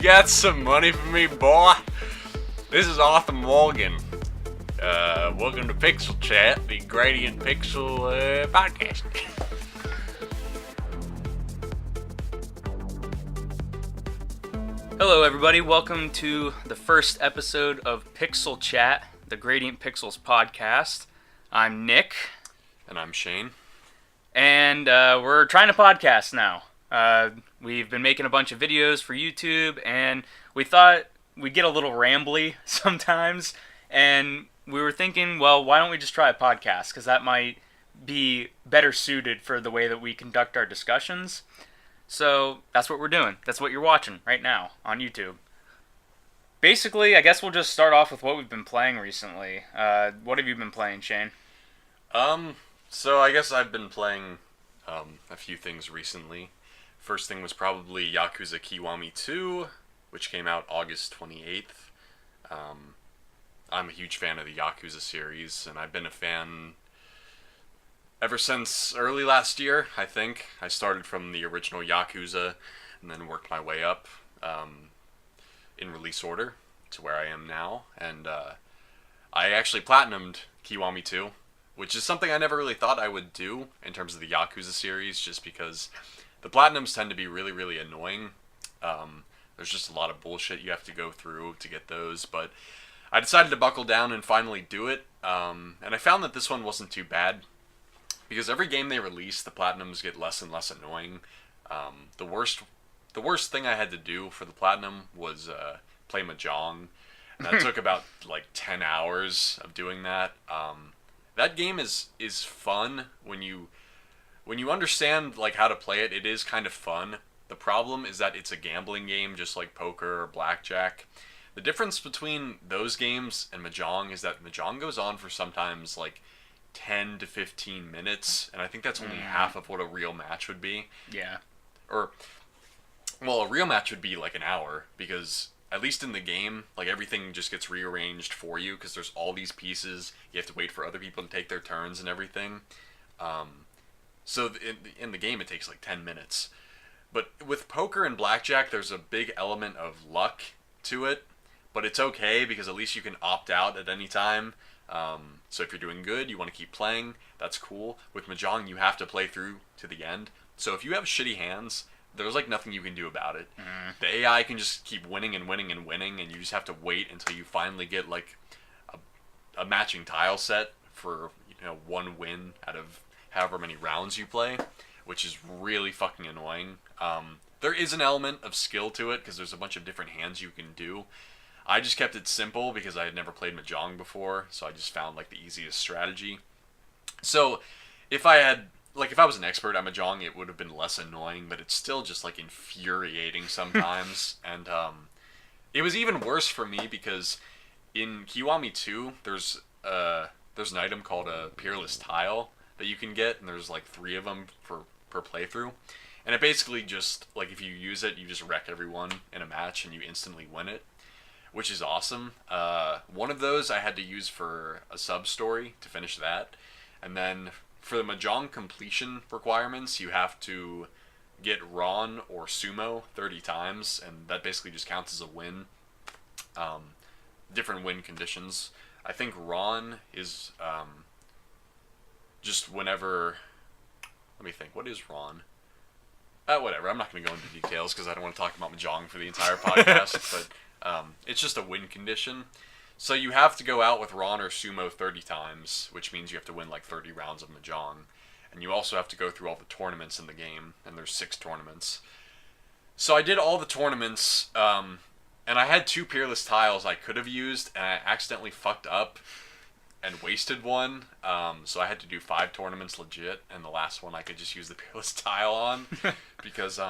got some money for me, boy? This is Arthur Morgan. Welcome to Pixel Chat, the Gradient Pixel podcast. Hello everybody, welcome to the first episode of Pixel Chat, the Gradient Pixels podcast. I'm Nick. And I'm Shane. And we're trying to podcast now. We've been making a bunch of videos for YouTube, and we thought we'd get a little rambly sometimes, and we were thinking, well, why don't we just try a podcast, because that might be better suited for the way that we conduct our discussions. So that's what we're doing. That's what you're watching right now on YouTube. Basically, I guess we'll just start off with what we've been playing recently. What have you been playing, Shane? So I guess I've been playing a few things recently. First thing was probably Yakuza Kiwami 2, which came out August 28th. I'm a huge fan of the Yakuza series, and I've been a fan ever since early last year, I think. I started from the original Yakuza, and then worked my way up in release order to where I am now. And I actually platinumed Kiwami 2, which is something I never really thought I would do in terms of the Yakuza series, just because the platinums tend to be really, really annoying. There's just a lot of bullshit you have to go through to get those, but I decided to buckle down and finally do it, and I found that this one wasn't too bad, because every game they release, the platinums get less and less annoying. The worst thing I had to do for the platinum was play Mahjong, and that took about like 10 hours of doing that. That game is fun when you understand like how to play it. It is kind of fun. The problem is that it's a gambling game, just like poker or blackjack. The difference between those games and Mahjong is that Mahjong goes on for sometimes like 10 to 15 minutes, and I think that's only half of what a real match would be. Yeah. Well, a real match would be like an hour, because at least in the game, like everything just gets rearranged for you, because there's all these pieces. You have to wait for other people to take their turns and everything. So in the game, it takes like 10 minutes. But with poker and blackjack, there's a big element of luck to it. But it's okay, because at least you can opt out at any time. So if you're doing good, you want to keep playing, that's cool. With Mahjong, you have to play through to the end. So if you have shitty hands, there's like nothing you can do about it. The AI can just keep winning and winning and winning, and you just have to wait until you finally get like a matching tile set for, one win out of however many rounds you play, which is really fucking annoying. There is an element of skill to it, because there's a bunch of different hands you can do. I just kept it simple because I had never played Mahjong before, so I just found like the easiest strategy. So if I was an expert at Mahjong, it would have been less annoying, but it's still just like infuriating sometimes. And it was even worse for me because in Kiwami 2, there's an item called a Peerless Tile that you can get, and there's like 3 of them per playthrough. And it basically just, like, if you use it, you just wreck everyone in a match and you instantly win it, which is awesome. One of those I had to use for a sub-story to finish that. And then for the Mahjong completion requirements, you have to get Ron or Sumo 30 times, and that basically just counts as a win. Different win conditions. I think Ron is just whenever... Let me think, what is Ron? Whatever, I'm not going to go into details because I don't want to talk about Mahjong for the entire podcast, but it's just a win condition. So you have to go out with Ron or Sumo 30 times, which means you have to win like 30 rounds of Mahjong. And you also have to go through all the tournaments in the game, and there's 6 tournaments. So I did all the tournaments, and I had 2 Peerless Tiles I could have used, and I accidentally fucked up and wasted one, so I had to do 5 tournaments legit, and the last one I could just use the Peerless Tile on, because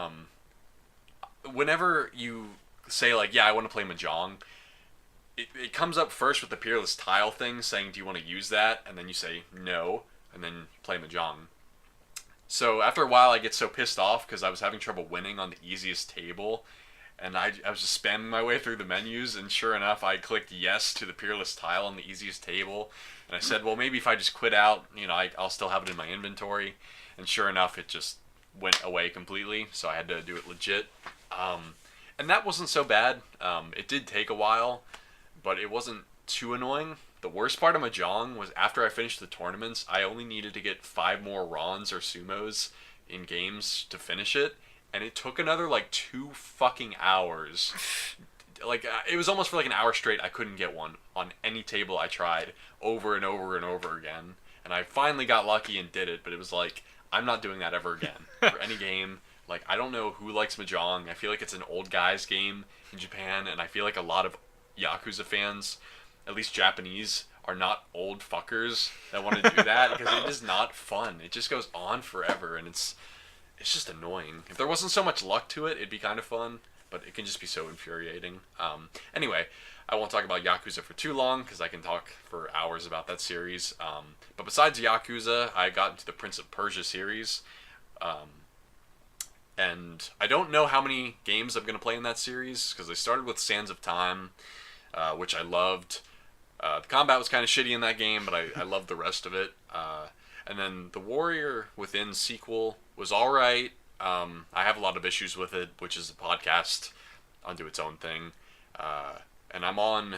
whenever you say, like, yeah, I want to play Mahjong, it comes up first with the Peerless Tile thing, saying, do you want to use that? And then you say, no, and then you play Mahjong. So after a while, I get so pissed off, because I was having trouble winning on the easiest table, and I was just spamming my way through the menus, and sure enough, I clicked yes to the Peerless Tile on the easiest table. And I said, well, maybe if I just quit out, I'll still have it in my inventory. And sure enough, it just went away completely, so I had to do it legit. And And that wasn't so bad. It did take a while, but it wasn't too annoying. The worst part of Mahjong was after I finished the tournaments, I only needed to get 5 more Rons or Sumos in games to finish it, and it took another like 2 fucking hours. Like it was almost for like an hour straight. I couldn't get one on any table I tried over and over and over again, and I finally got lucky and did it. But it was like I'm not doing that ever again for any game. Like I don't know who likes Mahjong. I feel like it's an old guys game in Japan, and I feel like a lot of Yakuza fans, at least Japanese, are not old fuckers that want to do that because it is not fun. It just goes on forever, and it's just annoying. If there wasn't so much luck to it, it'd be kind of fun, but it can just be so infuriating. Anyway, I won't talk about Yakuza for too long because I can talk for hours about that series. But besides Yakuza, I got into the Prince of Persia series. And I don't know how many games I'm going to play in that series because I started with Sands of Time, which I loved. The combat was kind of shitty in that game, but I loved the rest of it. And then the Warrior Within sequel was alright. I have a lot of issues with it, which is a podcast unto its own thing. And I'm on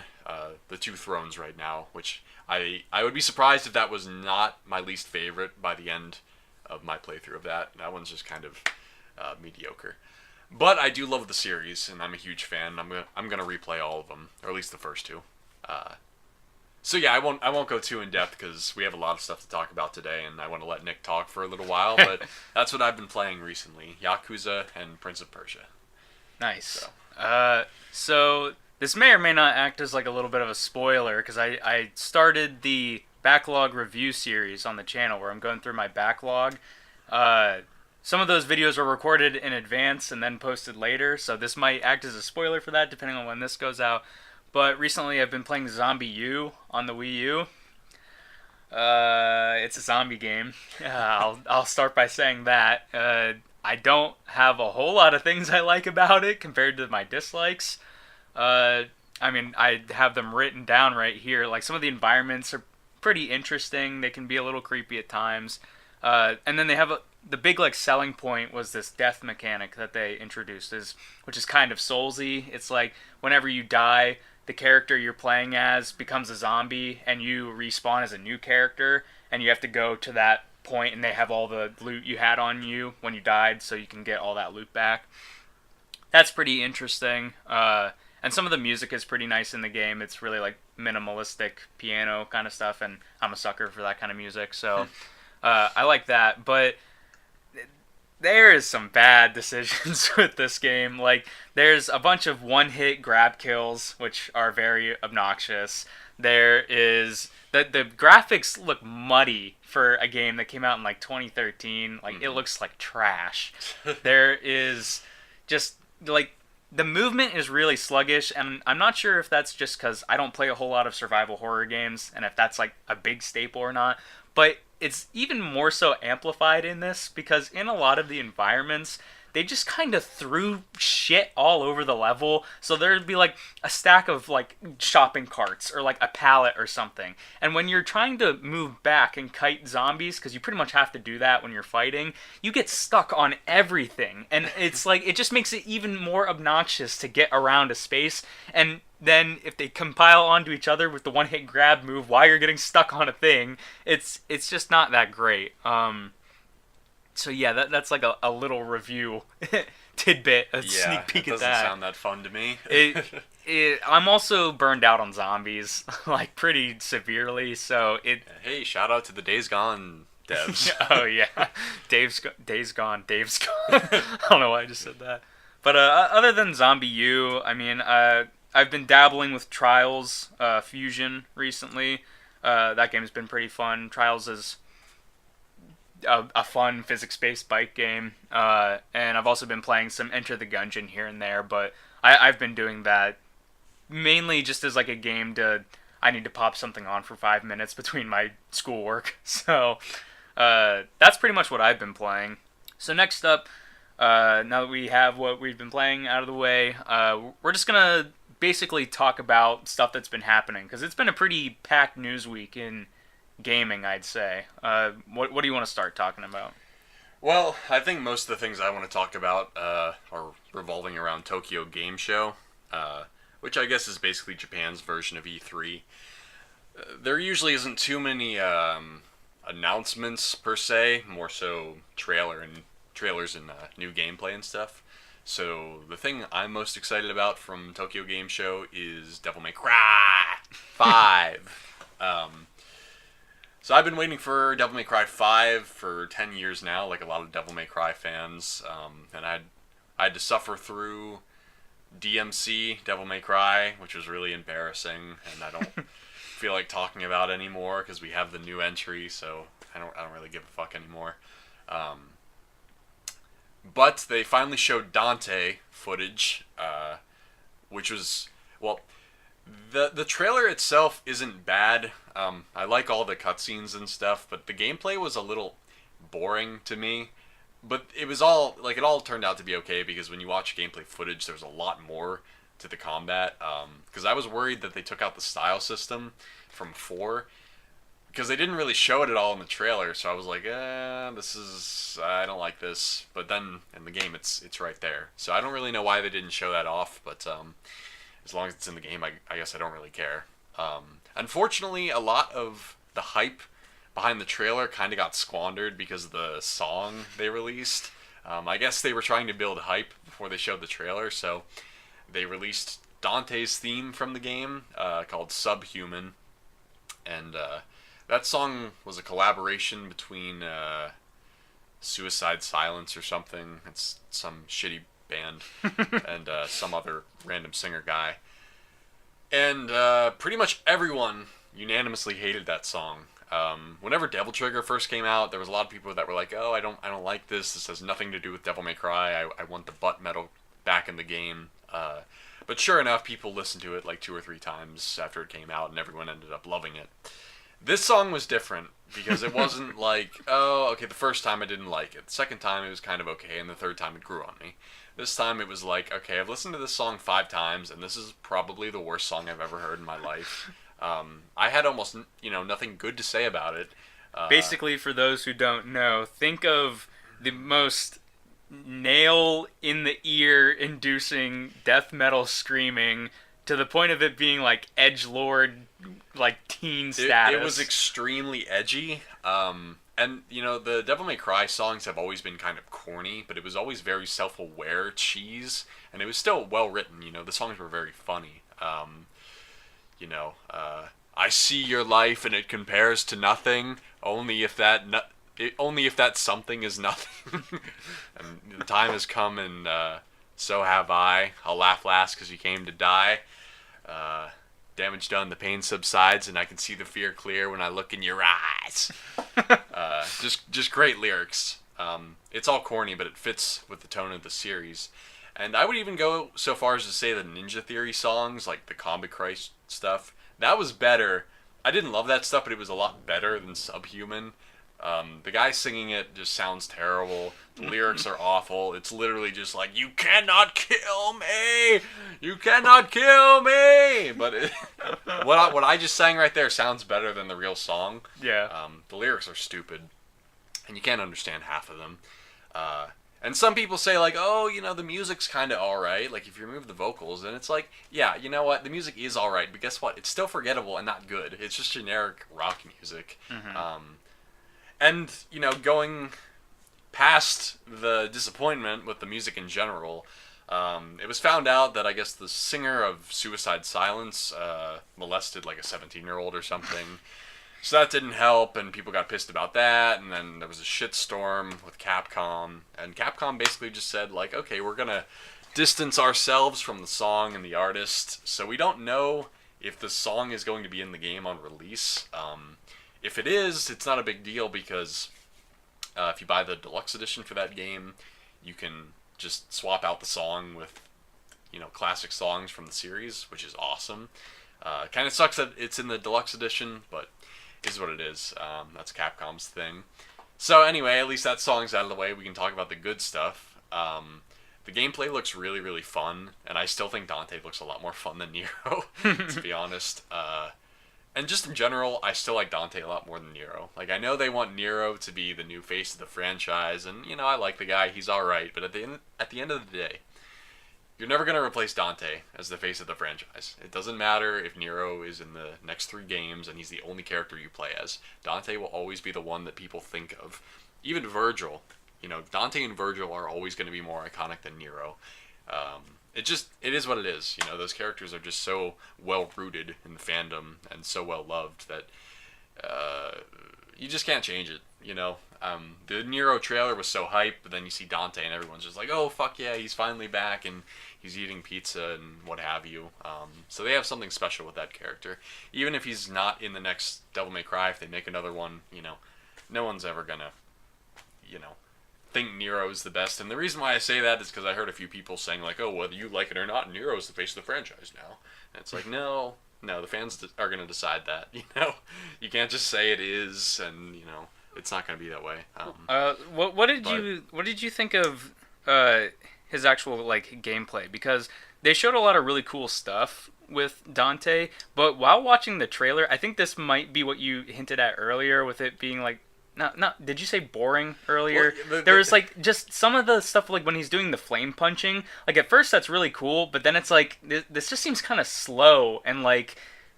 the Two Thrones right now, which I would be surprised if that was not my least favorite by the end of my playthrough of that. That one's just kind of mediocre. But I do love the series, and I'm a huge fan. I'm gonna replay all of them, or at least the first two. So yeah, I won't go too in depth because we have a lot of stuff to talk about today, and I want to let Nick talk for a little while. But that's what I've been playing recently: Yakuza and Prince of Persia. Nice. So this may or may not act as like a little bit of a spoiler because I started the backlog review series on the channel where I'm going through my backlog. Some of those videos were recorded in advance and then posted later, so this might act as a spoiler for that depending on when this goes out. But recently I've been playing Zombie U on the Wii U. It's a zombie game. I'll start by saying that. I don't have a whole lot of things I like about it compared to my dislikes. I mean, I have them written down right here. Like, some of the environments are pretty interesting. They can be a little creepy at times. And then they have the big like selling point was this death mechanic that they introduced, which is kind of Soulsy. It's like whenever you die, the character you're playing as becomes a zombie, and you respawn as a new character, and you have to go to that point, and they have all the loot you had on you when you died, so you can get all that loot back. That's pretty interesting. And some of the music is pretty nice in the game. It's really like minimalistic piano kind of stuff, and I'm a sucker for that kind of music, so I like that. But there is some bad decisions with this game. Like, there's a bunch of one-hit grab kills, which are very obnoxious. There is the graphics look muddy for a game that came out in like 2013. Like, it looks like trash. There is just like the movement is really sluggish, and I'm not sure if that's just because I don't play a whole lot of survival horror games, and if that's like a big staple or not. But it's even more so amplified in this because in a lot of the environments, they just kind of threw shit all over the level. So there'd be like a stack of like shopping carts or like a pallet or something. And when you're trying to move back and kite zombies, because you pretty much have to do that when you're fighting, you get stuck on everything. And it's like, it just makes it even more obnoxious to get around a space. And then if they compile onto each other with the one-hit grab move while you're getting stuck on a thing, it's just not that great. So yeah, that's like a little review tidbit, a sneak peek at that. Yeah, it doesn't sound that fun to me. I'm also burned out on zombies, like pretty severely. So Hey, shout out to the Days Gone devs. Oh yeah, Days Gone. I don't know why I just said that. But other than Zombie U, I mean, I've been dabbling with Trials Fusion recently. That game's been pretty fun. Trials is a fun physics-based bike game, and I've also been playing some Enter the Gungeon here and there, but I've been doing that mainly just as like a game I need to pop something on for 5 minutes between my schoolwork, so that's pretty much what I've been playing. So next up, now that we have what we've been playing out of the way, we're just gonna basically talk about stuff that's been happening, because it's been a pretty packed news week in gaming, I'd say. What do you want to start talking about? Well, I think most of the things I want to talk about are revolving around Tokyo Game Show, which I guess is basically Japan's version of E3. There usually isn't too many announcements per se, more so trailers and new gameplay and stuff. So the thing I'm most excited about from Tokyo Game Show is Devil May Cry 5. So I've been waiting for Devil May Cry 5 for 10 years now, like a lot of Devil May Cry fans, and I had to suffer through DMC Devil May Cry, which was really embarrassing, and I don't feel like talking about it anymore because we have the new entry, so I don't really give a fuck anymore. But they finally showed Dante footage, which was, well, the trailer itself isn't bad. I like all the cutscenes and stuff, but the gameplay was a little boring to me. But it was all, like, it all turned out to be okay, because when you watch gameplay footage, there's a lot more to the combat. Because I was worried that they took out the style system from 4, because they didn't really show it at all in the trailer, so I was like, I don't like this. But then in the game, it's right there. So I don't really know why they didn't show that off, but as long as it's in the game, I guess I don't really care. Unfortunately, a lot of the hype behind the trailer kind of got squandered because of the song they released. I guess they were trying to build hype before they showed the trailer, so they released Dante's theme from the game, called Subhuman, and that song was a collaboration between Suicide Silence or something. It's some shitty band and some other random singer guy. And pretty much everyone unanimously hated that song. Whenever Devil Trigger first came out, there was a lot of people that were like, "Oh, I don't like this. This has nothing to do with Devil May Cry. I want the butt metal back in the game." But sure enough, people listened to it like 2 or 3 times after it came out, and everyone ended up loving it. This song was different because it wasn't like, oh, okay, the first time I didn't like it. The second time it was kind of okay, and the third time it grew on me. This time it was like, okay, I've listened to this song 5 times, and this is probably the worst song I've ever heard in my life. I had almost, nothing good to say about it. Basically, for those who don't know, think of the most nail in the ear inducing death metal screaming to the point of it being like edgelord, like teen status. It was extremely edgy. And, the Devil May Cry songs have always been kind of corny, but it was always very self-aware cheese, and it was still well written. The songs were very funny. I see your life and it compares to nothing, only if that something is nothing. And the time has come, and so have I. I'll laugh last because you came to die. Damage done, the pain subsides, and I can see the fear clear when I look in your eyes. Just great lyrics. It's all corny, but it fits with the tone of the series. And I would even go so far as to say the Ninja Theory songs, like the Comic Christ stuff, that was better. I didn't love that stuff, but it was a lot better than Subhuman. The guy singing it just sounds terrible. The lyrics are awful. It's literally just like, you cannot kill me! You cannot kill me! But what I just sang right there sounds better than the real song. Yeah. The lyrics are stupid, and you can't understand half of them. And some people say, like, oh, the music's kind of alright. Like, if you remove the vocals, and it's like, yeah, you know what? The music is alright, but guess what? It's still forgettable and not good. It's just generic rock music. Mm-hmm. And, going past the disappointment with the music in general, it was found out that I guess the singer of Suicide Silence molested like a 17-year-old or something. So that didn't help, and people got pissed about that, and then there was a shitstorm with Capcom, and Capcom basically just said, like, okay, we're gonna distance ourselves from the song and the artist, so we don't know if the song is going to be in the game on release. If it is, it's not a big deal, because if you buy the deluxe edition for that game, you can just swap out the song with, classic songs from the series, which is awesome. Kind of sucks that it's in the deluxe edition, but is what it is. That's Capcom's thing. So anyway, at least that song's out of the way. We can talk about the good stuff. The gameplay looks really, really fun, and I still think Dante looks a lot more fun than Nero, to be honest. And just in general, I still like Dante a lot more than Nero. Like, I know they want Nero to be the new face of the franchise, and, I like the guy, he's alright, but at the end of the day, you're never going to replace Dante as the face of the franchise. It doesn't matter if Nero is in the next 3 games and he's the only character you play as. Dante will always be the one that people think of. Even Virgil, Dante and Virgil are always going to be more iconic than Nero. It is what it is. Those characters are just so well rooted in the fandom and so well loved that you just can't change it. The Nero trailer was so hype, but then you see Dante and everyone's just like, oh fuck yeah, he's finally back and he's eating pizza and what have you. So they have something special with that character. Even if he's not in the next Devil May Cry, if they make another one, no one's ever gonna, think Nero's the best. And the reason why I say that is because I heard a few people saying like, oh, whether you like it or not, Nero's the face of the franchise now. And it's like, no, the fans are gonna decide that. You can't just say it is, and it's not gonna be that way. What did you think of his actual like gameplay? Because they showed a lot of really cool stuff with Dante, but while watching the trailer, I think this might be what you hinted at earlier with it being like, not did you say boring earlier? Well, there was like just some of the stuff like when he's doing the flame punching. Like at first that's really cool, but then it's like this just seems kind of slow and like.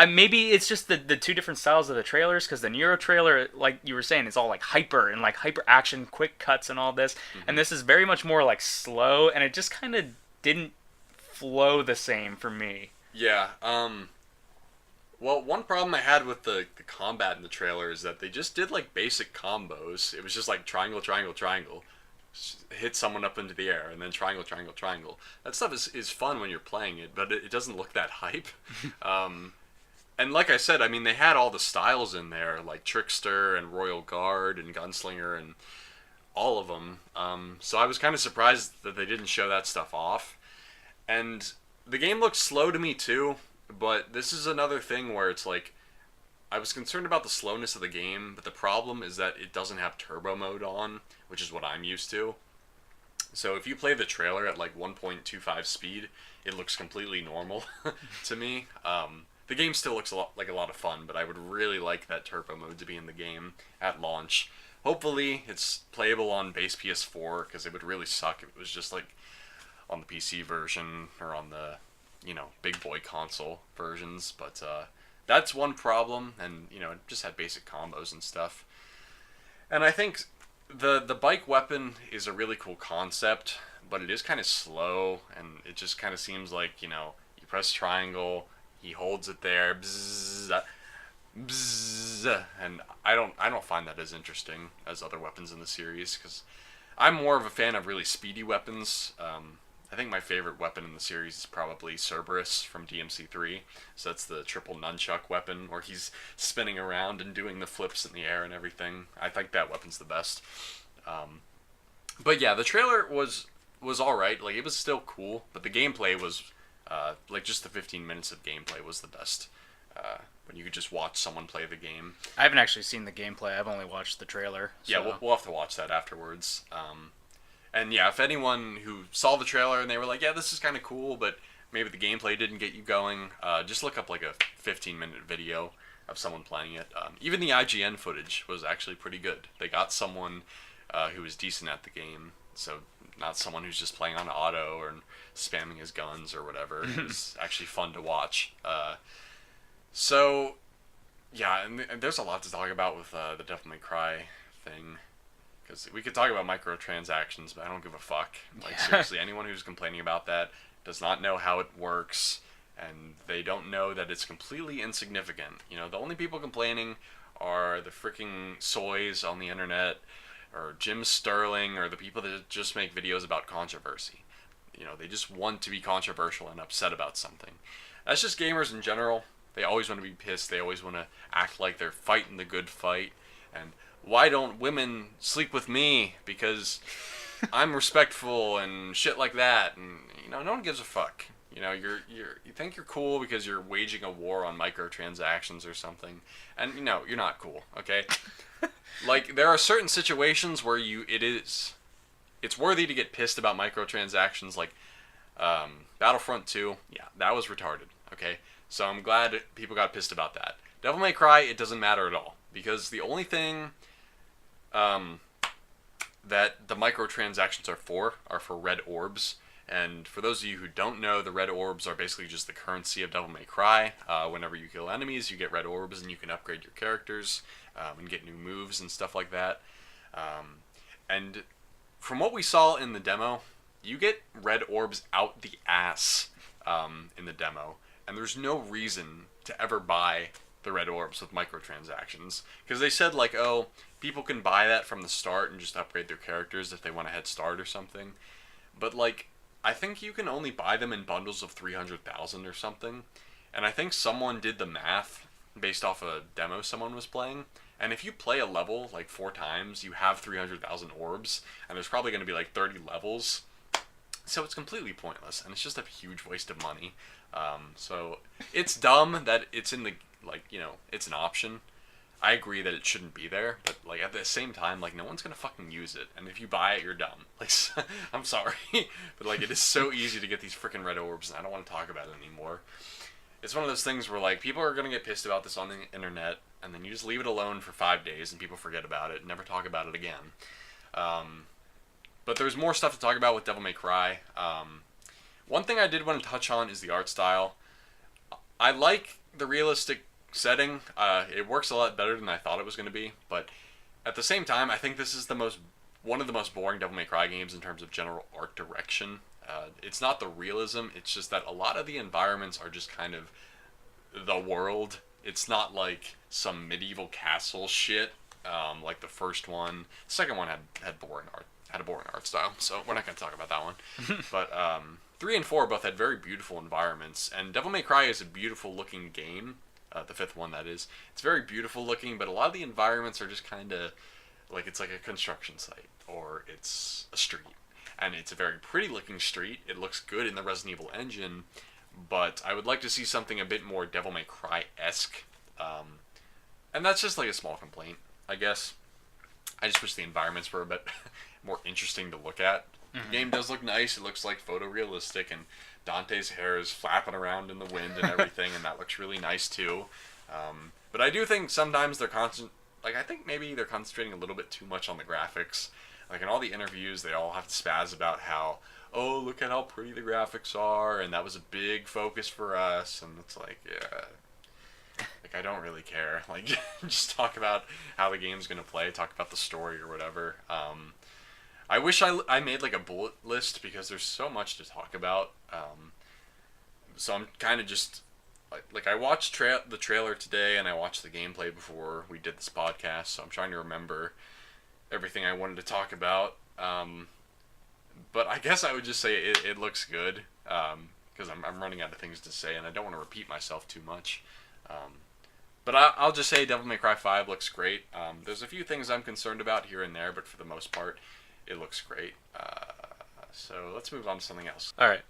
Maybe it's just the 2 different styles of the trailers, because the Nero trailer, like you were saying, is all like hyper and like hyper action, quick cuts and all this, and this is very much more like slow, and it just kind of didn't flow the same for me. Yeah. Well, one problem I had with the combat in the trailer is that they just did like basic combos. It was just like triangle, triangle, triangle. Hit someone up into the air, and then triangle, triangle, triangle. That stuff is fun when you're playing it, but it doesn't look that hype. And like I said, I mean, they had all the styles in there, like Trickster and Royal Guard and Gunslinger and all of them. So I was kind of surprised that they didn't show that stuff off. And the game looks slow to me too, but this is another thing where it's like, I was concerned about the slowness of the game, but the problem is that it doesn't have turbo mode on, which is what I'm used to. So if you play the trailer at like 1.25 speed, it looks completely normal to me. The game still looks like a lot of fun, but I would really like that turbo mode to be in the game at launch. Hopefully, it's playable on base PS4, because it would really suck if it was just like on the PC version or on the, big boy console versions. But that's one problem, and it just had basic combos and stuff. And I think the bike weapon is a really cool concept, but it is kind of slow, and it just kind of seems like you press triangle. He holds it there, bzz, bzz, and I don't find that as interesting as other weapons in the series, because I'm more of a fan of really speedy weapons. I think my favorite weapon in the series is probably Cerberus from DMC3. So that's the triple nunchuck weapon, where he's spinning around and doing the flips in the air and everything. I think that weapon's the best. But yeah, the trailer was alright. Like, it was still cool, but the gameplay was... like just the 15 minutes of gameplay was the best. When you could just watch someone play the game. I haven't actually seen the gameplay. I've only watched the trailer. So. Yeah, we'll have to watch that afterwards. And yeah, if anyone who saw the trailer and they were like, yeah, this is kind of cool, but maybe the gameplay didn't get you going, just look up like a 15-minute video of someone playing it. Even the IGN footage was actually pretty good. They got someone who was decent at the game, so not someone who's just playing on auto or spamming his guns or whatever. It was actually fun to watch. So, yeah, and there's a lot to talk about with the Devil May Cry thing. Because we could talk about microtransactions, but I don't give a fuck. Like, seriously, anyone who's complaining about that does not know how it works, and they don't know that it's completely insignificant. The only people complaining are the freaking soys on the internet, or Jim Sterling, or the people that just make videos about controversy. They just want to be controversial and upset about something. That's just gamers in general. They always want to be pissed. They always want to act like they're fighting the good fight. And why don't women sleep with me? Because I'm respectful and shit like that. And, no one gives a fuck. You think you're cool because you're waging a war on microtransactions or something. And, you're not cool, okay? Like, there are certain situations where it's worthy to get pissed about microtransactions, like Battlefront 2. Yeah, that was retarded, okay? So I'm glad people got pissed about that. Devil May Cry, it doesn't matter at all, because the only thing that the microtransactions are for red orbs, And for those of you who don't know, the red orbs are basically just the currency of Devil May Cry. Whenever you kill enemies, you get red orbs, and you can upgrade your characters and get new moves and stuff like that. And from what we saw in the demo, you get red orbs out the ass in the demo, and there's no reason to ever buy the red orbs with microtransactions, because they said like, oh, people can buy that from the start and just upgrade their characters if they want a head start or something. But like, I think you can only buy them in bundles of 300,000 or something, and I think someone did the math based off a demo someone was playing, and if you play a level like 4 times, you have 300,000 orbs, and there's probably going to be like 30 levels, so it's completely pointless, and it's just a huge waste of money. So it's dumb that it's in the, like, you know, it's an option. I agree that it shouldn't be there, but like at the same time, like, no one's gonna fucking use it, and if you buy it, you're dumb. Like, I'm sorry, but like, it is so easy to get these freaking red orbs, and I don't want to talk about it anymore. It's one of those things where like people are gonna get pissed about this on the internet, and then you just leave it alone for 5 days, and people forget about it, and never talk about it again. But there's more stuff to talk about with Devil May Cry. One thing I did want to touch on is the art style. I like the realistic setting. It works a lot better than I thought it was going to be, but at the same time, I think this is one of the most boring Devil May Cry games in terms of general art direction. It's not the realism, it's just that a lot of the environments are just kind of the world. It's not like some medieval castle shit, like the first one. The second one had a boring art style, so we're not going to talk about that one. But 3 and 4 both had very beautiful environments, and Devil May Cry is a beautiful looking game. The 5th one, that is. It's very beautiful looking, but a lot of the environments are just kind of like, it's like a construction site, or it's a street. And it's a very pretty looking street. It looks good in the Resident Evil engine, but I would like to see something a bit more Devil May Cry-esque. And that's just like a small complaint, I guess. I just wish the environments were a bit more interesting to look at. The game does look nice. It looks like photorealistic, and Dante's hair is flapping around in the wind and everything, and that looks really nice too. But I do think sometimes I think maybe they're concentrating a little bit too much on the graphics. Like in all the interviews, they all have to spaz about how, oh, look at how pretty the graphics are, and that was a big focus for us. And it's like, yeah, like, I don't really care. Like, just talk about how the game's gonna play, talk about the story or whatever. I wish I made like a bullet list, because there's so much to talk about. So I'm kind of just like I watched the trailer today, and I watched the gameplay before we did this podcast. So I'm trying to remember everything I wanted to talk about. But I guess I would just say it looks good, because I'm running out of things to say, and I don't want to repeat myself too much. But I'll just say Devil May Cry 5 looks great. There's a few things I'm concerned about here and there, but for the most part, it looks great. So let's move on to something else. All right.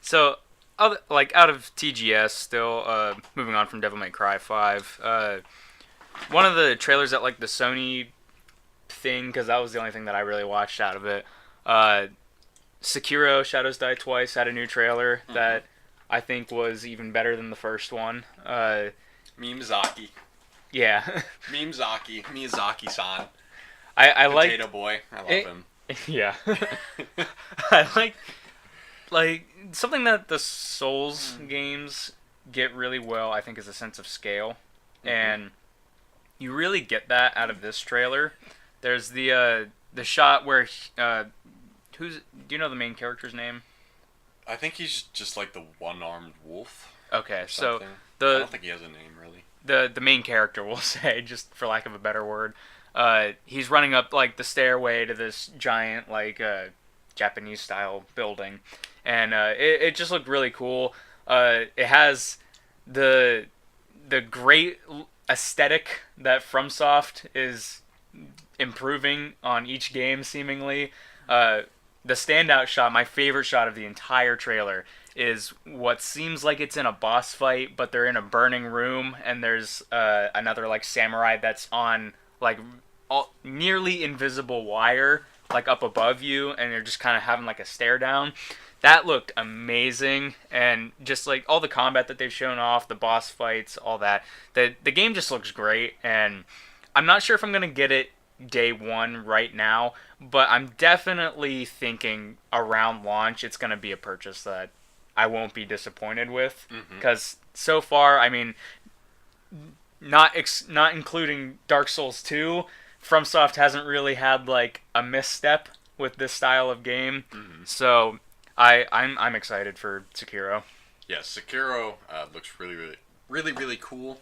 So, out of TGS, still moving on from Devil May Cry 5. One of the trailers at like the Sony thing, because that was the only thing that I really watched out of it. Sekiro: Shadows Die Twice had a new trailer that I think was even better than the first one. Miyazaki. Yeah. Miyazaki-san. I like Potato Boy. I love him. Yeah. I like something that the Souls games get really well, I think, is a sense of scale. And you really get that out of this trailer. There's the shot where do you know the main character's name? I think he's just like the one-armed wolf. Okay, so I don't think he has a name, really. The main character, we'll say, just for lack of a better word. He's running up like the stairway to this giant like Japanese style building, and it just looked really cool. It has the great aesthetic that FromSoft is improving on each game seemingly. The standout shot, my favorite shot of the entire trailer, is what seems like it's in a boss fight, but they're in a burning room, and there's another like samurai that's on like nearly invisible wire like up above you, and you're just kind of having like a stare down. That looked amazing, and just like all the combat that they've shown off, the boss fights, all that. The game just looks great, and I'm not sure if I'm gonna get it day one right now, but I'm definitely thinking around launch it's going to be a purchase that I won't be disappointed with, because so far, I mean, not including Dark Souls 2, FromSoft hasn't really had like a misstep with this style of game. So I'm excited for Sekiro. Yeah, Sekiro looks really cool.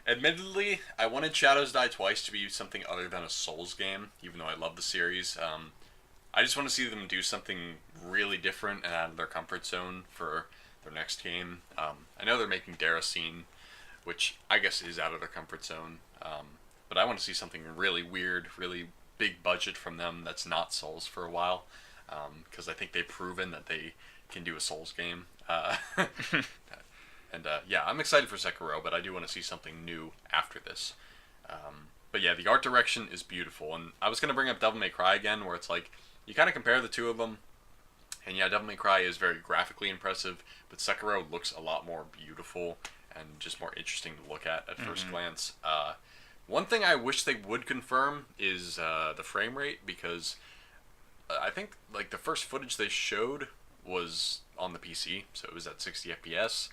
Admittedly, I wanted Shadows Die Twice to be something other than a Souls game, even though I love the series. I just want to see them do something really different and out of their comfort zone for their next game. I know they're making Daracene, which I guess is out of their comfort zone, but I want to see something really weird, really big budget from them that's not Souls for a while, because I think they've proven that they can do a Souls game. And yeah, I'm excited for Sekiro, but I do want to see something new after this. But yeah, the art direction is beautiful, and I was going to bring up Devil May Cry again, where it's like, you kind of compare the two of them, and yeah, Devil May Cry is very graphically impressive, but Sekiro looks a lot more beautiful and just more interesting to look at first glance. One thing I wish they would confirm is the frame rate, because I think like the first footage they showed was on the PC, so it was at 60 FPS.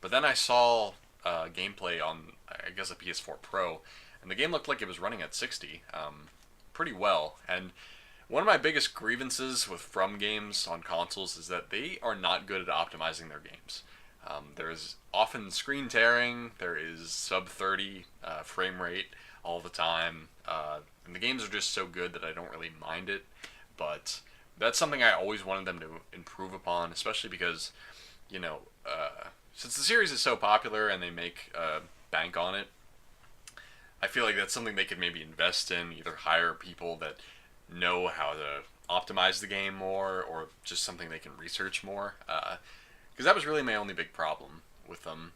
But then I saw gameplay on, I guess, a PS4 Pro, and the game looked like it was running at 60 pretty well. And one of my biggest grievances with From games on consoles is that they are not good at optimizing their games. There is often screen tearing, there is sub 30 frame rate all the time, and the games are just so good that I don't really mind it, but that's something I always wanted them to improve upon, especially because, you know, since the series is so popular and they make bank on it, I feel like that's something they could maybe invest in, either hire people that know how to optimize the game more, or just something they can research more, because that was really my only big problem with them.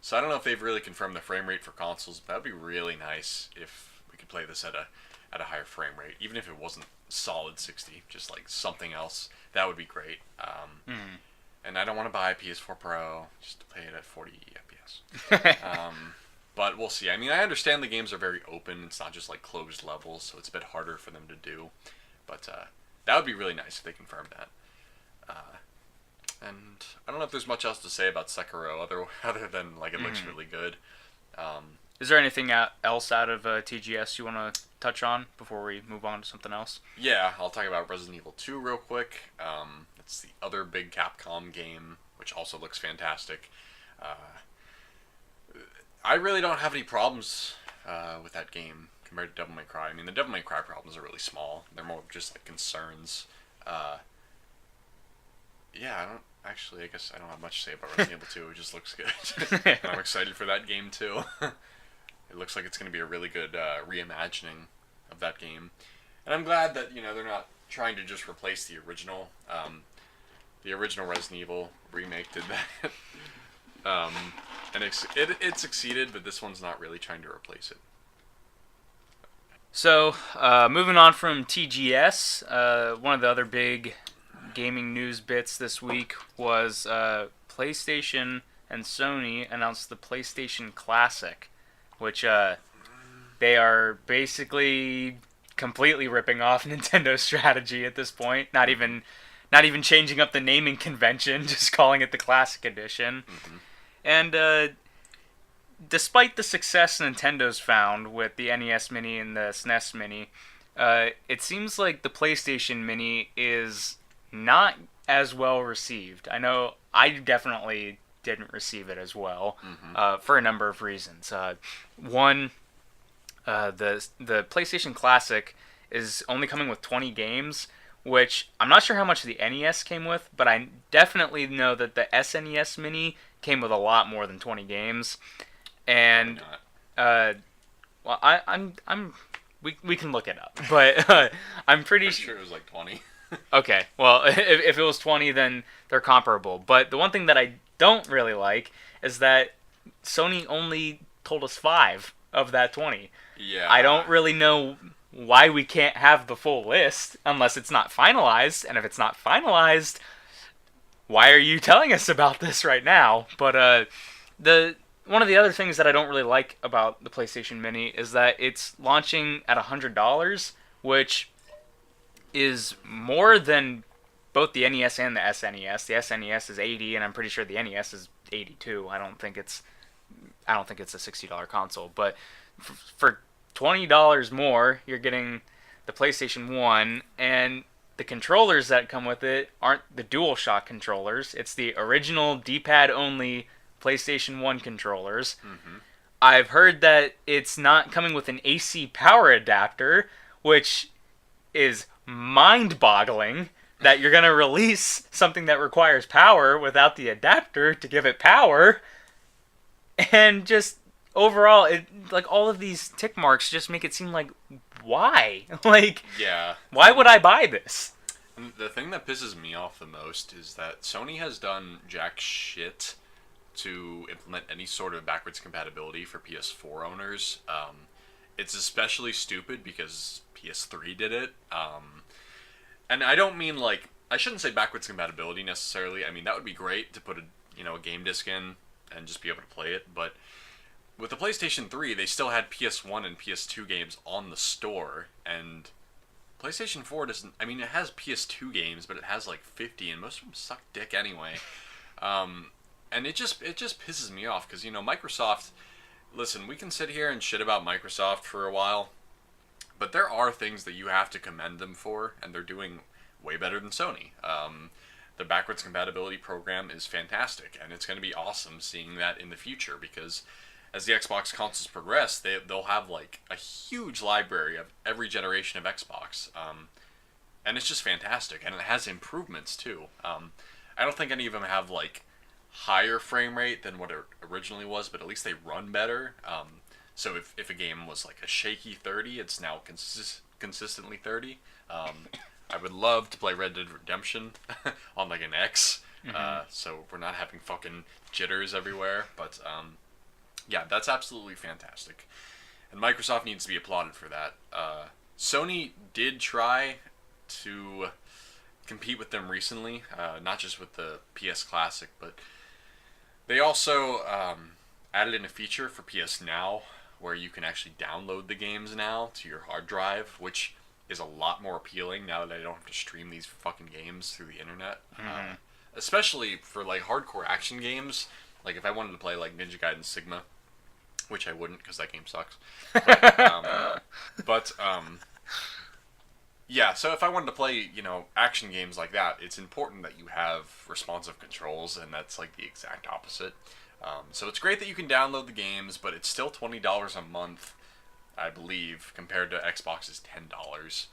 So I don't know if they've really confirmed the frame rate for consoles, but that would be really nice if we could play this at a higher frame rate, even if it wasn't solid 60, just like something else. That would be great. And I don't want to buy a PS4 Pro just to play it at 40 FPS. But we'll see. I mean, I understand the games are very open. It's not just like closed levels, so it's a bit harder for them to do. But that would be really nice if they confirmed that. And I don't know if there's much else to say about Sekiro other than like it looks really good. Is there anything else out of TGS you want to touch on before we move on to something else? Yeah, I'll talk about Resident Evil 2 real quick. It's the other big Capcom game, which also looks fantastic. I really don't have any problems with that game compared to Devil May Cry. I mean, the Devil May Cry problems are really small. They're more just like concerns. Yeah, I guess I don't have much to say about Resident Evil 2. It just looks good. And I'm excited for that game too. It looks like it's going to be a really good reimagining of that game. And I'm glad that, you know, they're not trying to just replace the original. The original Resident Evil remake did that. And it succeeded, but this one's not really trying to replace it. So, moving on from TGS, one of the other big gaming news bits this week was PlayStation and Sony announced the PlayStation Classic, which they are basically completely ripping off Nintendo's strategy at this point. Not even changing up the naming convention, just calling it the Classic Edition. And despite the success Nintendo's found with the NES Mini and the SNES Mini, it seems like the PlayStation Mini is not as well received. I know I definitely didn't receive it as well, for a number of reasons. One, the PlayStation Classic is only coming with 20 games, which I'm not sure how much the NES came with, but I definitely know that the SNES Mini came with a lot more than 20 games. And well, we can look it up, but I'm pretty sure it was like 20. Okay, well, if it was 20, then they're comparable. But the one thing that I don't really like is that Sony only told us 5 of that 20. Yeah. I don't really know why we can't have the full list unless it's not finalized. And if it's not finalized, why are you telling us about this right now? But the one of the other things that I don't really like about the PlayStation Mini is that it's launching at $100, which is more than both the NES and the SNES. The SNES is 80, and I'm pretty sure the NES is 82. I don't think it's a $60 console, but for $20 more, you're getting the PlayStation 1, and the controllers that come with it aren't the DualShock controllers. It's the original D-pad only PlayStation 1 controllers. Mm-hmm. I've heard that it's not coming with an AC power adapter, which is mind-boggling that you're going to release something that requires power without the adapter to give it power. And just overall, like all of these tick marks just make it seem like, why? Like, Yeah. why would I buy this? And the thing that pisses me off the most is that Sony has done jack shit to implement any sort of backwards compatibility for PS4 owners. It's especially stupid because PS3 did it. And I don't mean like, I shouldn't say backwards compatibility necessarily. I mean, that would be great to put a game disc in and just be able to play it. But with the PlayStation 3, they still had PS1 and PS2 games on the store. And PlayStation 4 doesn't, I mean, it has PS2 games, but it has like 50, and most of them suck dick anyway. And it just pisses me off because, Microsoft, listen, we can sit here and shit about Microsoft for a while, but there are things that you have to commend them for, and they're doing way better than Sony. The backwards compatibility program is fantastic, and it's going to be awesome seeing that in the future because as the Xbox consoles progress, they'll have like a huge library of every generation of Xbox, and it's just fantastic, and it has improvements too. I don't think any of them have like higher frame rate than what it originally was, but at least they run better. So if a game was like a shaky 30, it's now consistently 30. I would love to play Red Dead Redemption on like an X, so we're not having fucking jitters everywhere. But yeah, that's absolutely fantastic, and Microsoft needs to be applauded for that. Sony did try to compete with them recently, not just with the PS Classic, but they also added in a feature for PS Now where you can actually download the games now to your hard drive, which is a lot more appealing now that I don't have to stream these fucking games through the internet. Especially for like hardcore action games. Like if I wanted to play like Ninja Gaiden Sigma, which I wouldn't because that game sucks. But yeah, so if I wanted to play, action games like that, it's important that you have responsive controls, and that's like the exact opposite. So it's great that you can download the games, but it's still $20 a month, I believe, compared to Xbox's $10.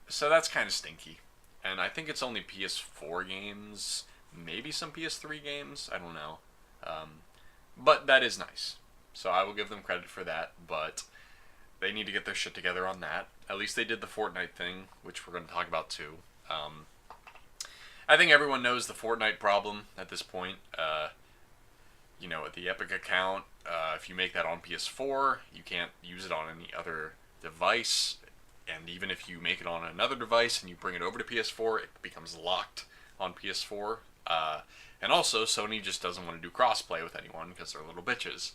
So that's kind of stinky. And I think it's only PS4 games, maybe some PS3 games, I don't know. But that is nice. So I will give them credit for that, but they need to get their shit together on that. At least they did the Fortnite thing, which we're going to talk about too. I think everyone knows the Fortnite problem at this point. The Epic account, if you make that on PS4, you can't use it on any other device. And even if you make it on another device and you bring it over to PS4, it becomes locked on PS4. And also, Sony just doesn't want to do crossplay with anyone because they're little bitches.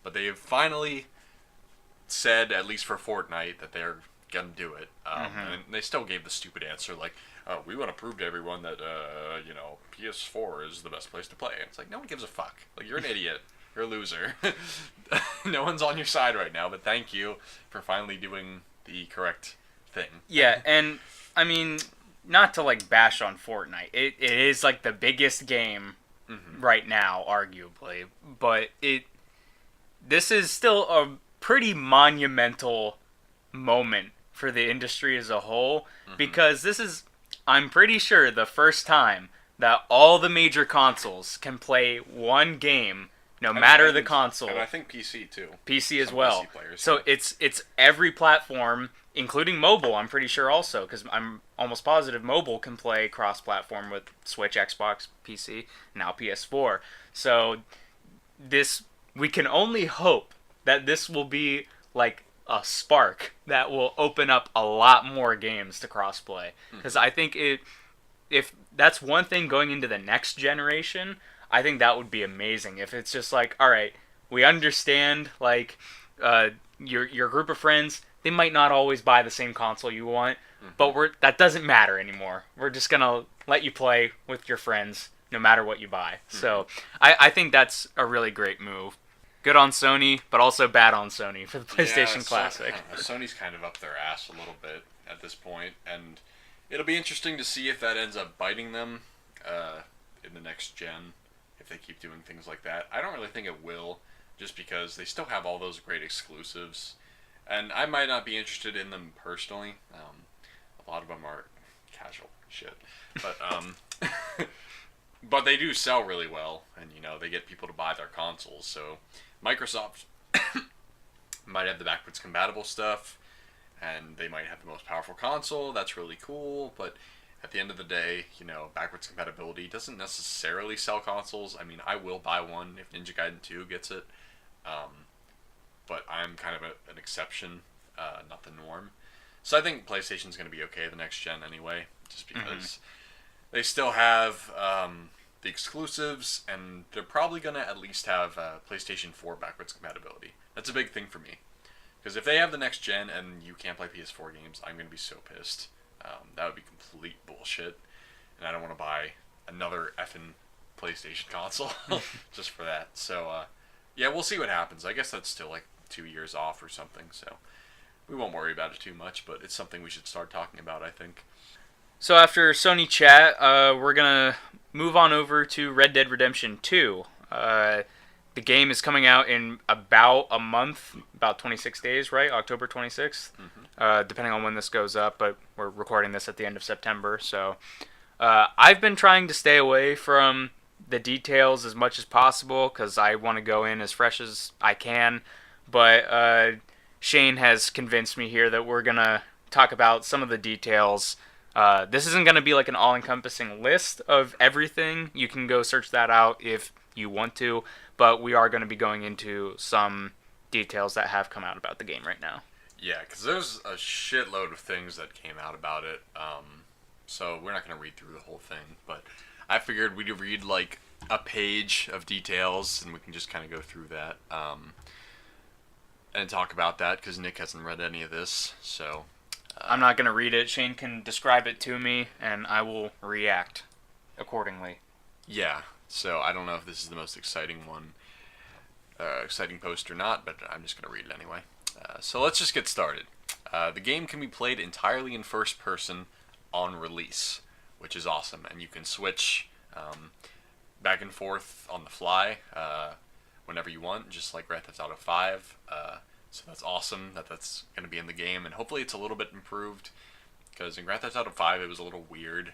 But they have finally said, at least for Fortnite, that they're gonna do it. And they still gave the stupid answer like, we want to prove to everyone that PS4 is the best place to play. And it's like, no one gives a fuck. Like, you're an idiot. You're a loser. No one's on your side right now, but thank you for finally doing the correct thing. Yeah, and I mean, not to like bash on Fortnite. It is like the biggest game right now, arguably, but this is still a pretty monumental moment for the industry as a whole, because this is, I'm pretty sure, the first time that all the major consoles can play one game, no matter the console. And I think PC too. PC as well. PC players, so yeah. it's every platform, including mobile, I'm pretty sure also, because I'm almost positive mobile can play cross-platform with Switch, Xbox, PC, now PS4. So we can only hope that this will be like a spark that will open up a lot more games to crossplay. Because I think if that's one thing going into the next generation, I think that would be amazing if it's just like, all right, we understand like your group of friends, they might not always buy the same console you want, but that doesn't matter anymore. We're just gonna let you play with your friends no matter what you buy. So I think that's a really great move. Good on Sony, but also bad on Sony for the PlayStation Classic. Sony's kind of up their ass a little bit at this point, and it'll be interesting to see if that ends up biting them in the next gen, if they keep doing things like that. I don't really think it will, just because they still have all those great exclusives, and I might not be interested in them personally. A lot of them are casual shit, but but they do sell really well, and they get people to buy their consoles. So Microsoft might have the backwards compatible stuff, and they might have the most powerful console. That's really cool, but at the end of the day, backwards compatibility doesn't necessarily sell consoles. I mean, I will buy one if Ninja Gaiden 2 gets it, but I'm kind of an exception, not the norm. So I think PlayStation's going to be okay the next gen anyway, just because they still have the exclusives, and they're probably going to at least have PlayStation 4 backwards compatibility. That's a big thing for me. Because if they have the next gen and you can't play PS4 games, I'm going to be so pissed. That would be complete bullshit. And I don't want to buy another effing PlayStation console just for that. So, yeah, we'll see what happens. I guess that's still like 2 years off or something, so we won't worry about it too much, but it's something we should start talking about, I think. So after Sony chat, we're going to move on over to Red Dead Redemption 2. The game is coming out in about a month, about 26 days, right? October 26th, depending on when this goes up, but we're recording this at the end of September. So I've been trying to stay away from the details as much as possible because I want to go in as fresh as I can. But Shane has convinced me here that we're going to talk about some of the details. This isn't going to be like an all-encompassing list of everything. You can go search that out if you want to, but we are going to be going into some details that have come out about the game right now. Yeah, because there's a shitload of things that came out about it, so we're not going to read through the whole thing, but I figured we'd read like a page of details, and we can just kind of go through that, and talk about that, because Nick hasn't read any of this, so... I'm not going to read it. Shane can describe it to me, and I will react accordingly. Yeah, so I don't know if this is the most exciting one, exciting post or not, but I'm just going to read it anyway. So let's just get started. The game can be played entirely in first person on release, which is awesome, and you can switch back and forth on the fly whenever you want, just like Grand Theft Auto 5. So that's awesome that that's going to be in the game, and hopefully it's a little bit improved, because in Grand Theft Auto 5 it was a little weird.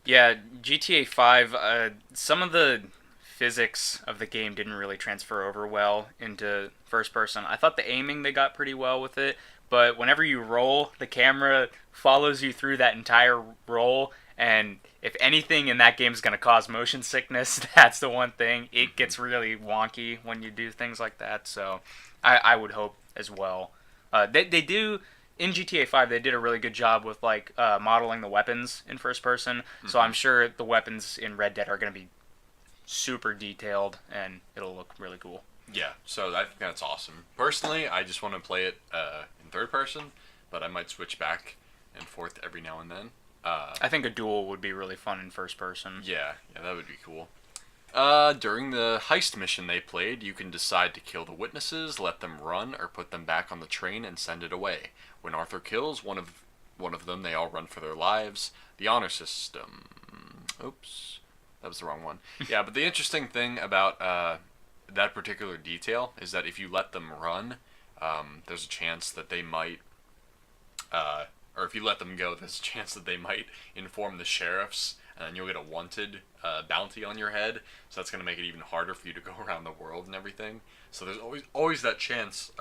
Yeah, GTA 5, some of the physics of the game didn't really transfer over well into first person. I thought the aiming, they got pretty well with it, but whenever you roll, the camera follows you through that entire roll, and if anything in that game is going to cause motion sickness, that's the one thing. It gets really wonky when you do things like that, so I would hope as well. They do, in GTA 5, they did a really good job with like modeling the weapons in first person, so I'm sure the weapons in Red Dead are going to be super detailed, and it'll look really cool. Yeah, so I think that's awesome. Personally, I just want to play it in third person, but I might switch back and forth every now and then. I think a duel would be really fun in first person. Yeah, that would be cool. During the heist mission they played, you can decide to kill the witnesses, let them run, or put them back on the train and send it away. When Arthur kills one of them, they all run for their lives. The honor system... Oops, that was the wrong one. Yeah, but the interesting thing about that particular detail is that if you let them run, there's a chance that they might... or if you let them go, there's a chance that they might inform the sheriffs, and you'll get a wanted bounty on your head, so that's going to make it even harder for you to go around the world and everything. So there's always that chance.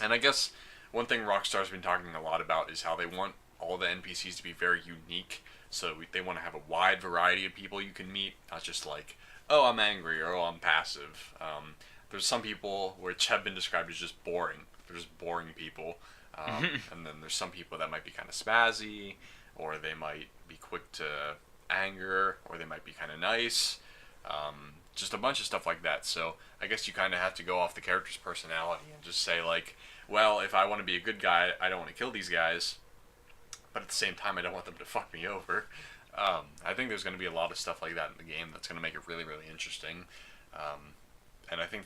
And I guess one thing Rockstar's been talking a lot about is how they want all the NPCs to be very unique, so they want to have a wide variety of people you can meet, not just like, oh, I'm angry, or oh, I'm passive. There's some people which have been described as just boring. They're just boring people. And then there's some people that might be kind of spazzy, or they might be quick to anger, or they might be kind of nice. Just a bunch of stuff like that. So I guess you kind of have to go off the character's personality and just say like, well, if I want to be a good guy, I don't want to kill these guys, but at the same time, I don't want them to fuck me over. I think there's going to be a lot of stuff like that in the game that's going to make it really, really interesting. And I think,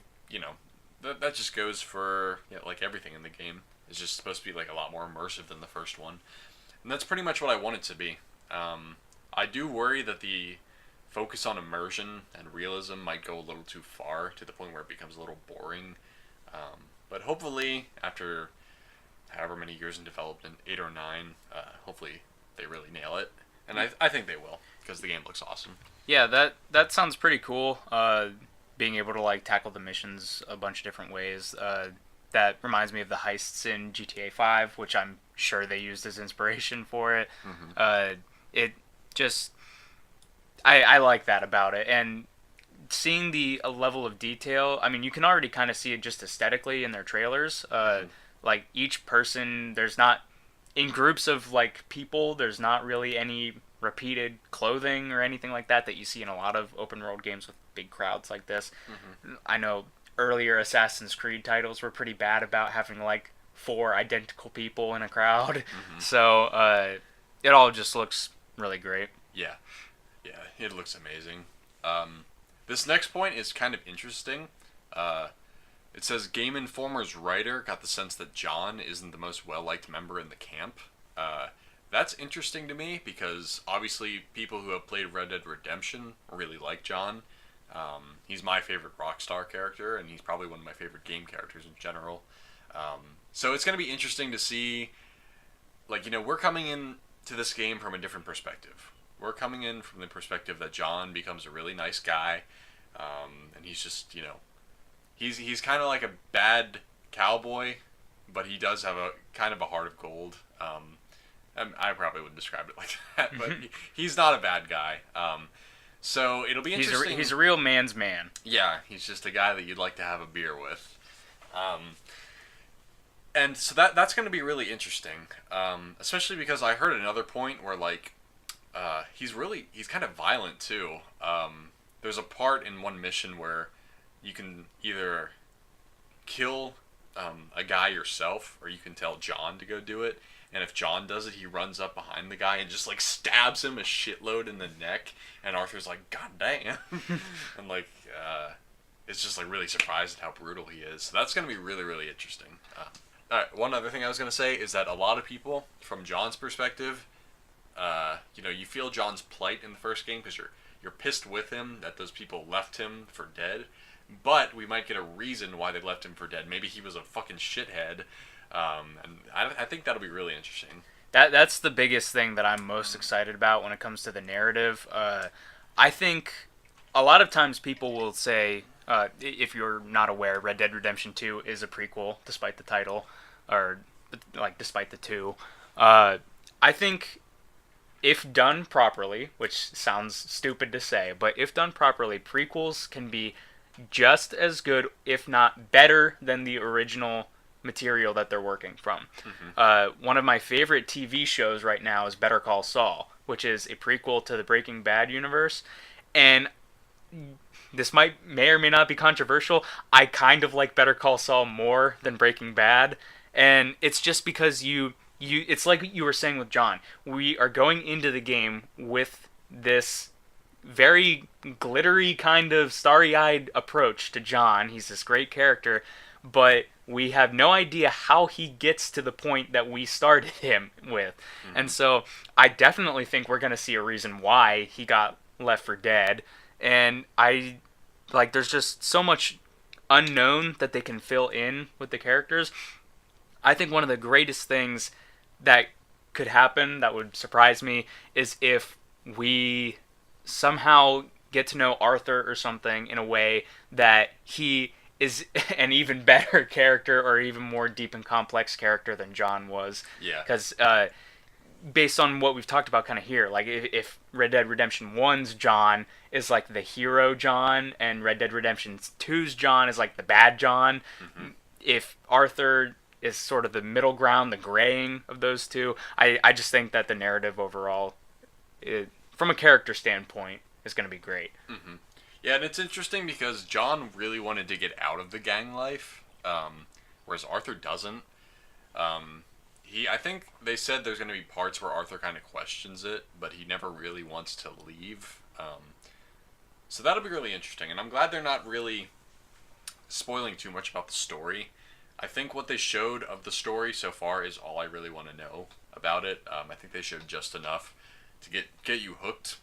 that just goes for, like everything in the game. It's just supposed to be like a lot more immersive than the first one. And that's pretty much what I want it to be. I do worry that the focus on immersion and realism might go a little too far to the point where it becomes a little boring. But hopefully, after however many years in development, 8 or 9, hopefully they really nail it. And I think they will, because the game looks awesome. Yeah, that sounds pretty cool. Being able to like tackle the missions a bunch of different ways. That reminds me of the heists in GTA 5, which I'm sure they used as inspiration for it. Mm-hmm. It just I like that about it, and seeing the level of detail. I mean, you can already kind of see it just aesthetically in their trailers. Like each person, there's not in groups of like people. There's not really any repeated clothing or anything like that you see in a lot of open world games with big crowds like this. Mm-hmm. I know earlier Assassin's Creed titles were pretty bad about having like 4 identical people in a crowd. Mm-hmm. So it all just looks really great. Yeah, it looks amazing. This next point is kind of interesting. It says Game Informer's writer got the sense that John isn't the most well-liked member in the camp. That's interesting to me because obviously people who have played Red Dead Redemption really like John. He's my favorite Rockstar character, and he's probably one of my favorite game characters in general. So it's going to be interesting to see, like, we're coming in to this game from a different perspective. We're coming in from the perspective that John becomes a really nice guy, and he's just, he's kind of like a bad cowboy, but he does have a kind of a heart of gold. I probably wouldn't describe it like that, but he's not a bad guy. So it'll be interesting. He's a real man's man. Yeah, he's just a guy that you'd like to have a beer with. And so that's going to be really interesting, especially because I heard another point where like he's kind of violent too. There's a part in one mission where you can either kill a guy yourself, or you can tell John to go do it. And if John does it, he runs up behind the guy and just like stabs him a shitload in the neck. And Arthur's like, "God damn!" And like, it's just like really surprised at how brutal he is. So that's gonna be really, really interesting. All right, one other thing I was gonna say is that a lot of people, from John's perspective, you feel John's plight in the first game because you're pissed with him that those people left him for dead. But we might get a reason why they left him for dead. Maybe he was a fucking shithead. And I think that'll be really interesting. That's the biggest thing that I'm most excited about when it comes to the narrative. I think a lot of times people will say, if you're not aware, Red Dead Redemption 2 is a prequel, despite the title, or like despite the 2. I think if done properly, which sounds stupid to say, but if done properly, prequels can be just as good, if not better, than the original material that they're working from. Mm-hmm. One of my favorite TV shows right now is Better Call Saul, which is a prequel to the Breaking Bad universe. And this may or may not be controversial. I kind of like Better Call Saul more than Breaking Bad. And it's just because it's like you were saying with John. We are going into the game with this very glittery kind of starry-eyed approach to John. He's this great character, but we have no idea how he gets to the point that we started him with. Mm-hmm. And so I definitely think we're going to see a reason why he got left for dead. And there's just so much unknown that they can fill in with the characters. I think one of the greatest things that could happen that would surprise me is if we somehow get to know Arthur or something in a way that he is an even better character or even more deep and complex character than John was. Yeah. Because based on what we've talked about kind of here, like if Red Dead Redemption 1's John is like the hero John and Red Dead Redemption 2's John is like the bad John, mm-hmm. If Arthur is sort of the middle ground, the graying of those two, I just think that the narrative overall, from a character standpoint, is going to be great. Mm-hmm. Yeah, and it's interesting because John really wanted to get out of the gang life, whereas Arthur doesn't. I think they said there's going to be parts where Arthur kind of questions it, but he never really wants to leave. So that'll be really interesting, and I'm glad they're not really spoiling too much about the story. I think what they showed of the story so far is all I really want to know about it. I think they showed just enough to get you hooked,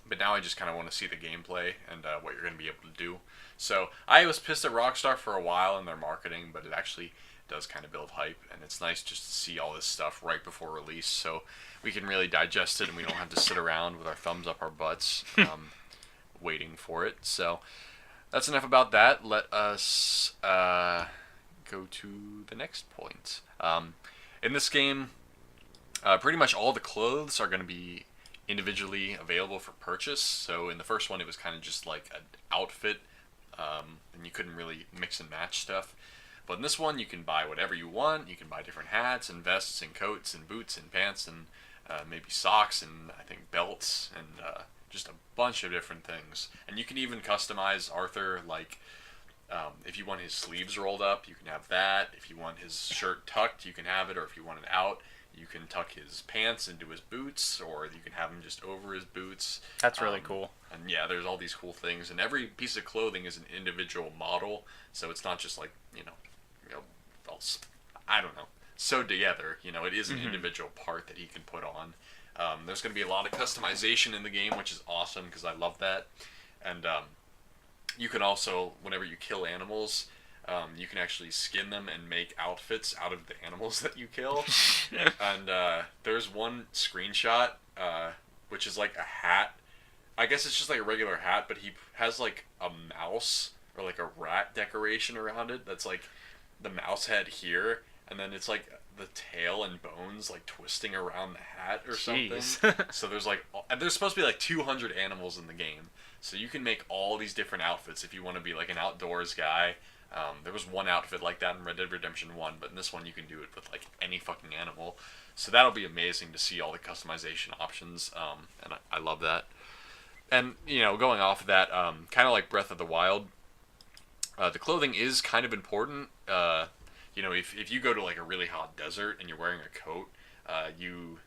but now I just kind of want to see the gameplay and what you're going to be able to do. So I was pissed at Rockstar for a while in their marketing, but it actually does kind of build hype, and it's nice just to see all this stuff right before release, so we can really digest it and we don't have to sit around with our thumbs up our butts waiting for it. So that's enough about that. Let us go to the next point. In this game, pretty much all the clothes are going to be individually available for purchase. So in the first one, it was kind of just like an outfit, and you couldn't really mix and match stuff. But in this one, you can buy whatever you want. You can buy different hats and vests and coats and boots and pants and maybe socks and I think belts and just a bunch of different things. And you can even customize Arthur, like if you want his sleeves rolled up, you can have that. If you want his shirt tucked, you can have it. Or if you want it out, you can tuck his pants into his boots, or you can have him just over his boots. That's really cool. And yeah, there's all these cool things. And every piece of clothing is an individual model, so it's not just like, I don't know, sewed together. It is an individual part that he can put on. There's going to be a lot of customization in the game, which is awesome because I love that. And you can also, whenever you kill animals, you can actually skin them and make outfits out of the animals that you kill. And there's one screenshot, which is like a hat. I guess it's just like a regular hat, but he has like a mouse or like a rat decoration around it that's like the mouse head here, and then it's like the tail and bones like twisting around the hat or something. So there's supposed to be like 200 animals in the game, so you can make all these different outfits if you want to be like an outdoors guy. There was one outfit like that in Red Dead Redemption 1, but in this one you can do it with like any fucking animal. So that'll be amazing to see all the customization options, and I love that. And going off of that, kind of like Breath of the Wild, the clothing is kind of important. If you go to like a really hot desert and you're wearing a coat, you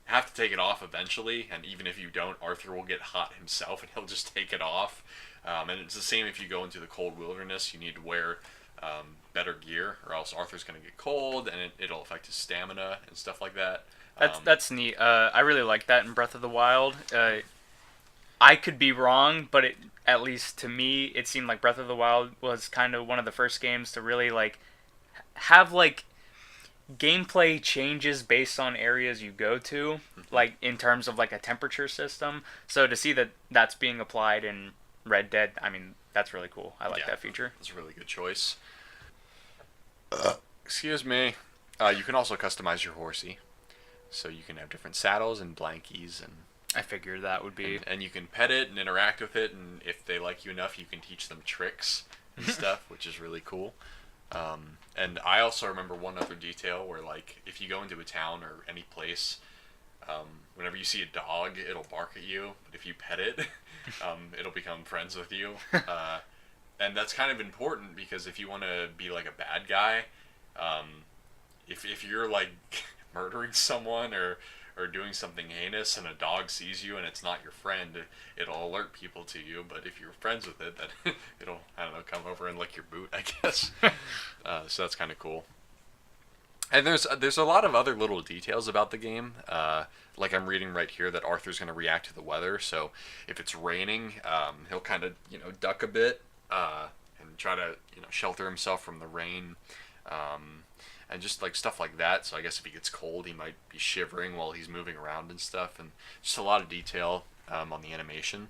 have to take it off eventually. And even if you don't, Arthur will get hot himself and he'll just take it off. And it's the same if you go into the cold wilderness. You need to wear better gear, or else Arthur's going to get cold and it'll affect his stamina and stuff like that. That's neat. I really like that in Breath of the Wild. I could be wrong, but at least to me, it seemed like Breath of the Wild was kind of one of the first games to really like have like gameplay changes based on areas you go to, like in terms of like a temperature system. So to see that that's being applied in Red Dead, I mean, that's really cool. I like that feature. That's a really good choice. Excuse me. You can also customize your horsey, so you can have different saddles and blankies and. I figured that would be. And you can pet it and interact with it, and if they like you enough, you can teach them tricks and stuff, which is really cool. And I also remember one other detail where, like, if you go into a town or any place, whenever you see a dog, it'll bark at you. But if you pet it, it'll become friends with you. And that's kind of important because if you want to be like a bad guy, if you're like murdering someone or doing something heinous and a dog sees you and it's not your friend, it'll alert people to you. But if you're friends with it, then it'll, I don't know, come over and lick your boot, I guess. So that's kind of cool. And there's a lot of other little details about the game. Like I'm reading right here that Arthur's going to react to the weather. So if it's raining, he'll kind of duck a bit and try to shelter himself from the rain. And just like stuff like that. So I guess if he gets cold, he might be shivering while he's moving around and stuff. And just a lot of detail on the animation.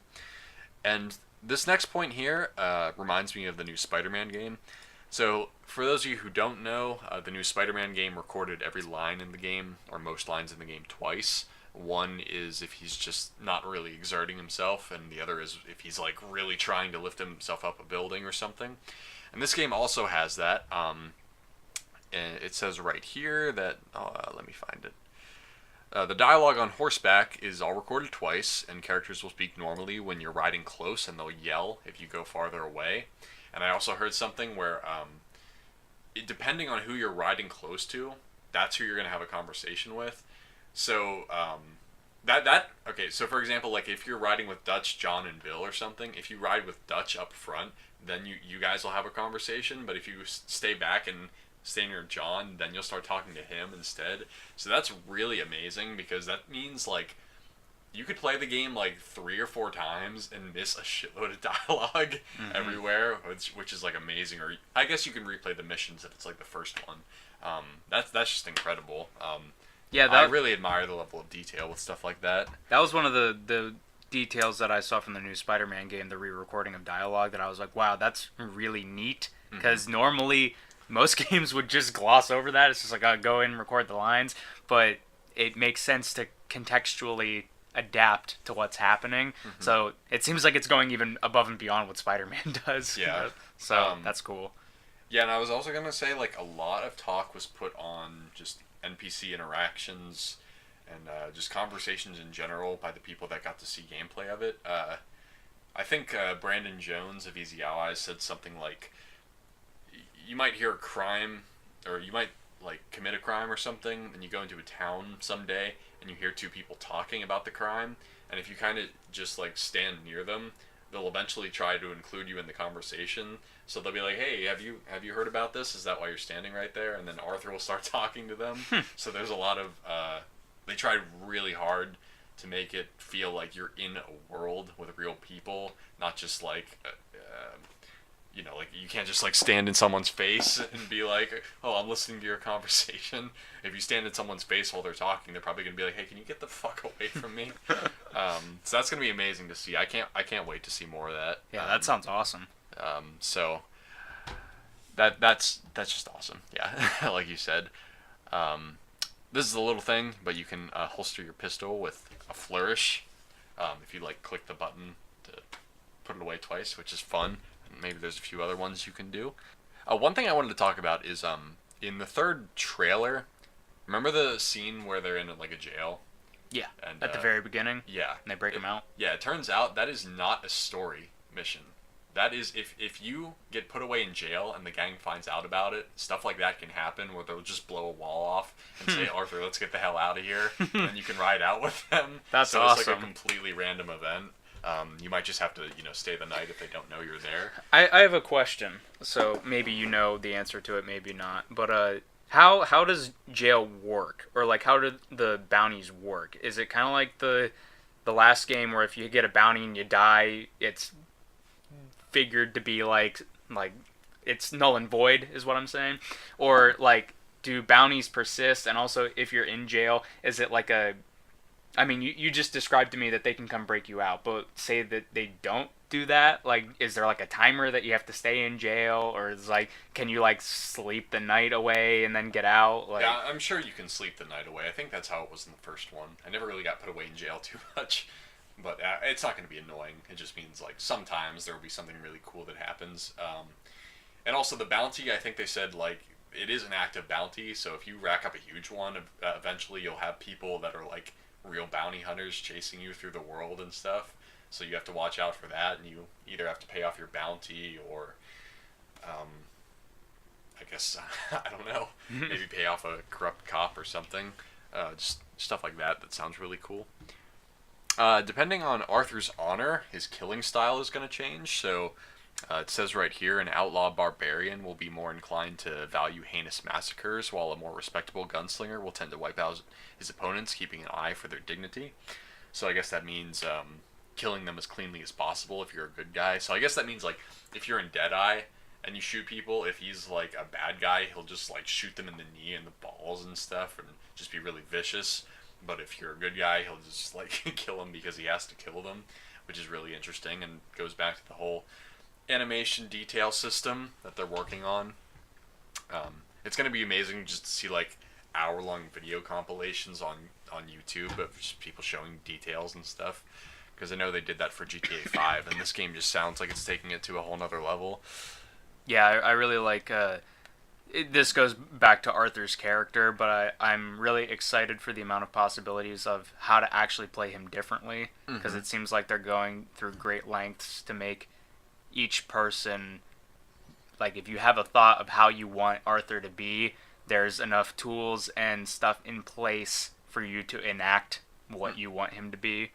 And this next point here reminds me of the new Spider-Man game. So for those of you who don't know, the new Spider-Man game recorded every line in the game, or most lines in the game, twice. One is if he's just not really exerting himself, and the other is if he's like really trying to lift himself up a building or something. And this game also has that. And it says right here that, let me find it. The dialogue on horseback is all recorded twice, and characters will speak normally when you're riding close, and they'll yell if you go farther away. And I also heard something where, depending on who you're riding close to, that's who you're gonna have a conversation with. So okay. So for example, like if you're riding with Dutch, John, and Bill or something, if you ride with Dutch up front, then you guys will have a conversation. But if you stay back and stay near John, then you'll start talking to him instead. So that's really amazing because that means like you could play the game like 3 or 4 times and miss a shitload of dialogue everywhere, which is like amazing. Or I guess you can replay the missions if it's like the first one. That's just incredible. Yeah, I really admire the level of detail with stuff like that. that was one of the details that I saw from the new Spider-Man game, the re-recording of dialogue, that I was like, wow, that's really neat. Because normally most games would just gloss over that. It's just like, I'll go in and record the lines. But it makes sense to contextually adapt to what's happening. So it seems like it's going even above and beyond what Spider-Man does. Yeah. So that's cool. Yeah, and I was also gonna say like a lot of talk was put on just NPC interactions and just conversations in general by the people that got to see gameplay of it. I think Brandon Jones of Easy Allies said something like, you might hear a crime, or you might like commit a crime or something, and you go into a town someday and you hear 2 people talking about the crime, and if you kind of just like stand near them, they'll eventually try to include you in the conversation. So they'll be like, hey, have you heard about this? Is that why you're standing right there? And then Arthur will start talking to them. So there's a lot of they tried really hard to make it feel like you're in a world with real people, not just like like you can't just like stand in someone's face and be like, oh, I'm listening to your conversation. If you stand in someone's face while they're talking, they're probably gonna be like, hey, can you get the fuck away from me? So that's gonna be amazing to see. I can't wait to see more of that. Yeah, that sounds awesome. So that's just awesome. Yeah, like you said. This is a little thing, but you can holster your pistol with a flourish. If you like click the button to put it away twice, which is fun. Maybe there's a few other ones you can do. One thing I wanted to talk about is in the third trailer, remember the scene where they're in like a jail? Yeah, and, at the very beginning. Yeah. And they break them out. Yeah, it turns out that is not a story mission. That is, if you get put away in jail and the gang finds out about it, stuff like that can happen where they'll just blow a wall off and say, Arthur, let's get the hell out of here, and you can ride out with them. That's so awesome. It's like a completely random event. You might just have to, stay the night if they don't know you're there. I have a question. So maybe you know the answer to it, maybe not. But how does jail work? Or like how do the bounties work? Is it kind of like the last game where if you get a bounty and you die, it's figured to be like it's null and void, is what I'm saying? Or like do bounties persist? And also if you're in jail, is it like I mean, you just described to me that they can come break you out, but say that they don't do that. Like, is there like a timer that you have to stay in jail, or is like, can you like sleep the night away and then get out? Like, yeah, I'm sure you can sleep the night away. I think that's how it was in the first one. I never really got put away in jail too much, but it's not going to be annoying. It just means like sometimes there will be something really cool that happens. And also the bounty, I think they said like it is an active bounty, so if you rack up a huge one, eventually you'll have people that are like real bounty hunters chasing you through the world and stuff. So you have to watch out for that, and you either have to pay off your bounty or, I guess, I don't know, maybe pay off a corrupt cop or something. Just stuff like that. That sounds really cool. Depending on Arthur's honor, his killing style is going to change. So it says right here, an outlaw barbarian will be more inclined to value heinous massacres, while a more respectable gunslinger will tend to wipe out his opponents, keeping an eye for their dignity. So I guess that means killing them as cleanly as possible if you're a good guy. So I guess that means like if you're in Deadeye and you shoot people, if he's like a bad guy, he'll just like shoot them in the knee and the balls and stuff and just be really vicious. But if you're a good guy, he'll just like kill them because he has to kill them, which is really interesting and goes back to the whole animation detail system that they're working on. It's going to be amazing just to see like hour-long video compilations on YouTube of just people showing details and stuff, because I know they did that for GTA 5, and this game just sounds like it's taking it to a whole nother level. Yeah, I really like this goes back to Arthur's character, but I'm really excited for the amount of possibilities of how to actually play him differently, because it seems like they're going through great lengths to make each person, like, if you have a thought of how you want Arthur to be, there's enough tools and stuff in place for you to enact what you want him to be,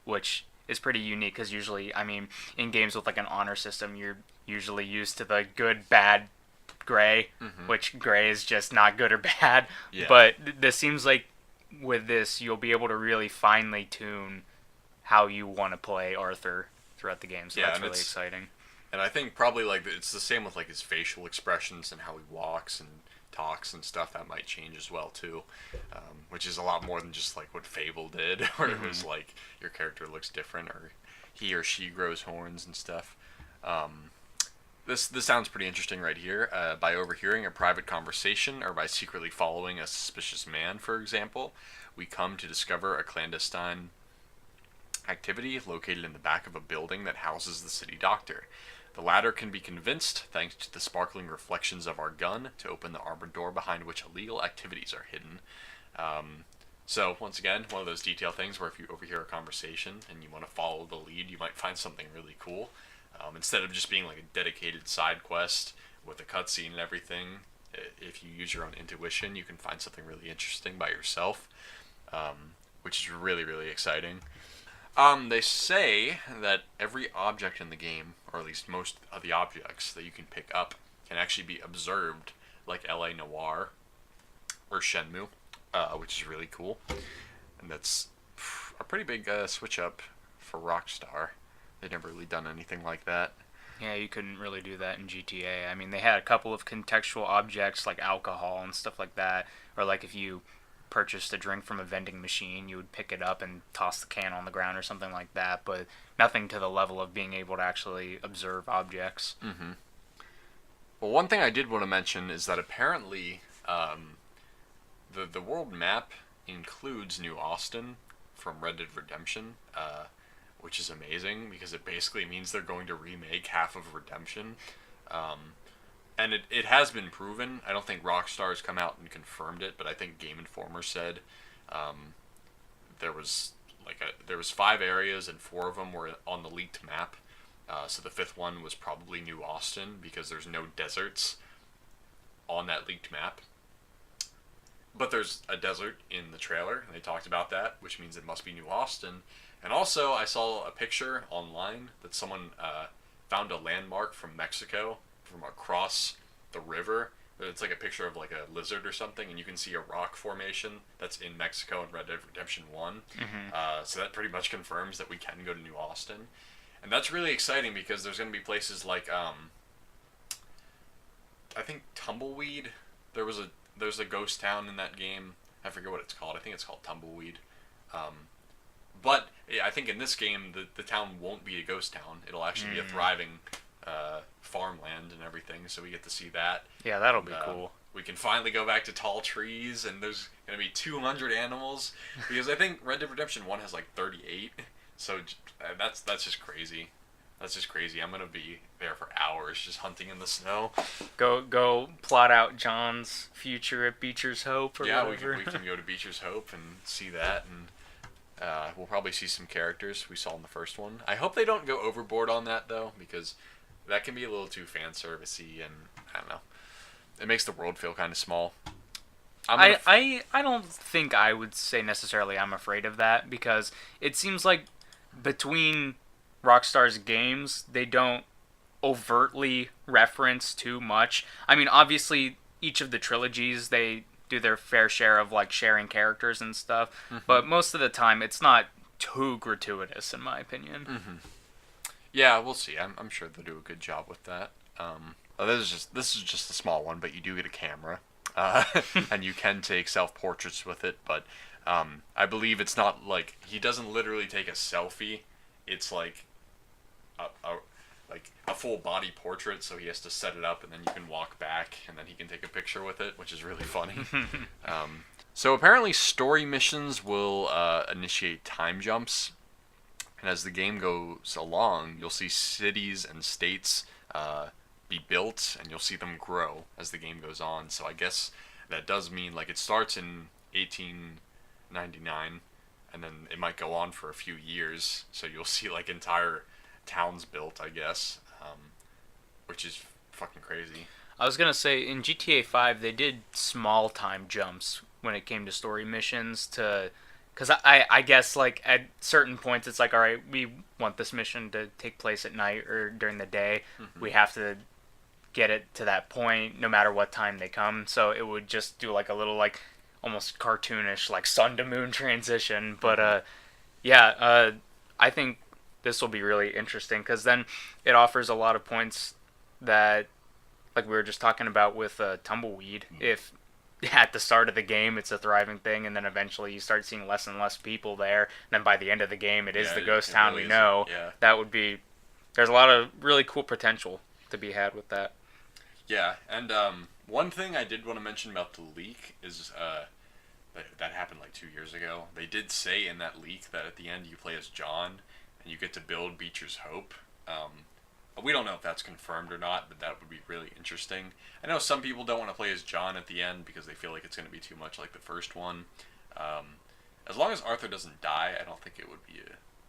which is pretty unique, because usually, I mean, in games with like an honor system, you're usually used to the good, bad, gray, which gray is just not good or bad. Yeah. But this seems like with this, you'll be able to really finely tune how you want to play Arthur throughout the game. So Yeah, that's and really it's- exciting. And I think probably like it's the same with like his facial expressions and how he walks and talks and stuff. That might change as well too, which is a lot more than just like what Fable did, where it was like your character looks different or he or she grows horns and stuff. This sounds pretty interesting right here. By overhearing a private conversation or by secretly following a suspicious man, for example, we come to discover a clandestine activity located in the back of a building that houses the city doctor. The latter can be convinced, thanks to the sparkling reflections of our gun, to open the armored door behind which illegal activities are hidden. So, once again, one of those detail things where if you overhear a conversation and you want to follow the lead, you might find something really cool. Instead of just being like a dedicated side quest with a cutscene and everything, if you use your own intuition, you can find something really interesting by yourself, which is really, really exciting. They say that every object in the game, or at least most of the objects that you can pick up, can actually be observed, like L.A. Noire or Shenmue, which is really cool. And that's a pretty big switch up for Rockstar. They've never really done anything like that. Yeah, you couldn't really do that in GTA. I mean, they had a couple of contextual objects like alcohol and stuff like that, or like if you purchased a drink from a vending machine, you would pick it up and toss the can on the ground or something like that, but nothing to the level of being able to actually observe objects. Well, one thing I did want to mention is that apparently the world map includes New Austin from Red Dead Redemption, which is amazing because it basically means they're going to remake half of Redemption. And it has been proven. I don't think Rockstar's come out and confirmed it, but I think Game Informer said there was 5 areas and 4 of them were on the leaked map. So the 5th one was probably New Austin because there's no deserts on that leaked map. But there's a desert in the trailer, and they talked about that, which means it must be New Austin. And also, I saw a picture online that someone found a landmark from Mexico from across the river. It's like a picture of like a lizard or something, and you can see a rock formation that's in Mexico in Red Dead Redemption 1. So that pretty much confirms that we can go to New Austin. And that's really exciting because there's going to be places like, I think Tumbleweed. There's a ghost town in that game. I forget what it's called. I think it's called Tumbleweed. But I think in this game, the town won't be a ghost town. It'll actually be a thriving farmland and everything, so we get to see that. Yeah, that'll be cool. We can finally go back to tall trees, and there's going to be 200 animals, because I think Red Dead Redemption 1 has like 38, so that's just crazy. That's just crazy. I'm going to be there for hours just hunting in the snow. Go plot out John's future at Beecher's Hope or whatever. we can go to Beecher's Hope and see that, and we'll probably see some characters we saw in the first one. I hope they don't go overboard on that, though, because that can be a little too fan servicey, and I don't know. It makes the world feel kind of small. I don't think I would say necessarily I'm afraid of that, because it seems like between Rockstar's games, they don't overtly reference too much. I mean, obviously, each of the trilogies, they do their fair share of like sharing characters and stuff, but most of the time, it's not too gratuitous, in my opinion. Yeah, we'll see. I'm sure they'll do a good job with that. This is just a small one, but you do get a camera, and you can take self-portraits with it. But I believe it's not like he doesn't literally take a selfie. It's like a full body portrait, so he has to set it up, and then you can walk back, and then he can take a picture with it, which is really funny. So apparently, story missions will initiate time jumps. And as the game goes along, you'll see cities and states be built, and you'll see them grow as the game goes on. So I guess that does mean like it starts in 1899, and then it might go on for a few years. So you'll see like entire towns built, I guess, which is fucking crazy. I was gonna say in GTA 5 they did small time jumps when it came to story missions to, because I guess like at certain points it's like, all right, we want this mission to take place at night or during the day. We have to get it to that point no matter what time they come. So it would just do like a little like almost cartoonish like sun to moon transition. But I think this will be really interesting because then it offers a lot of points that, like we were just talking about with Tumbleweed, if at the start of the game it's a thriving thing and then eventually you start seeing less and less people there, and then by the end of the game it is the ghost town we know, that would be, there's a lot of really cool potential to be had with that. Yeah, and one thing I did want to mention about the leak is that happened like 2 years ago. They did say in that leak that at the end you play as John and you get to build Beecher's Hope. We don't know if that's confirmed or not, but that would be really interesting. I know some people don't want to play as John at the end because they feel like it's going to be too much like the first one. As long as Arthur doesn't die, I don't think it would be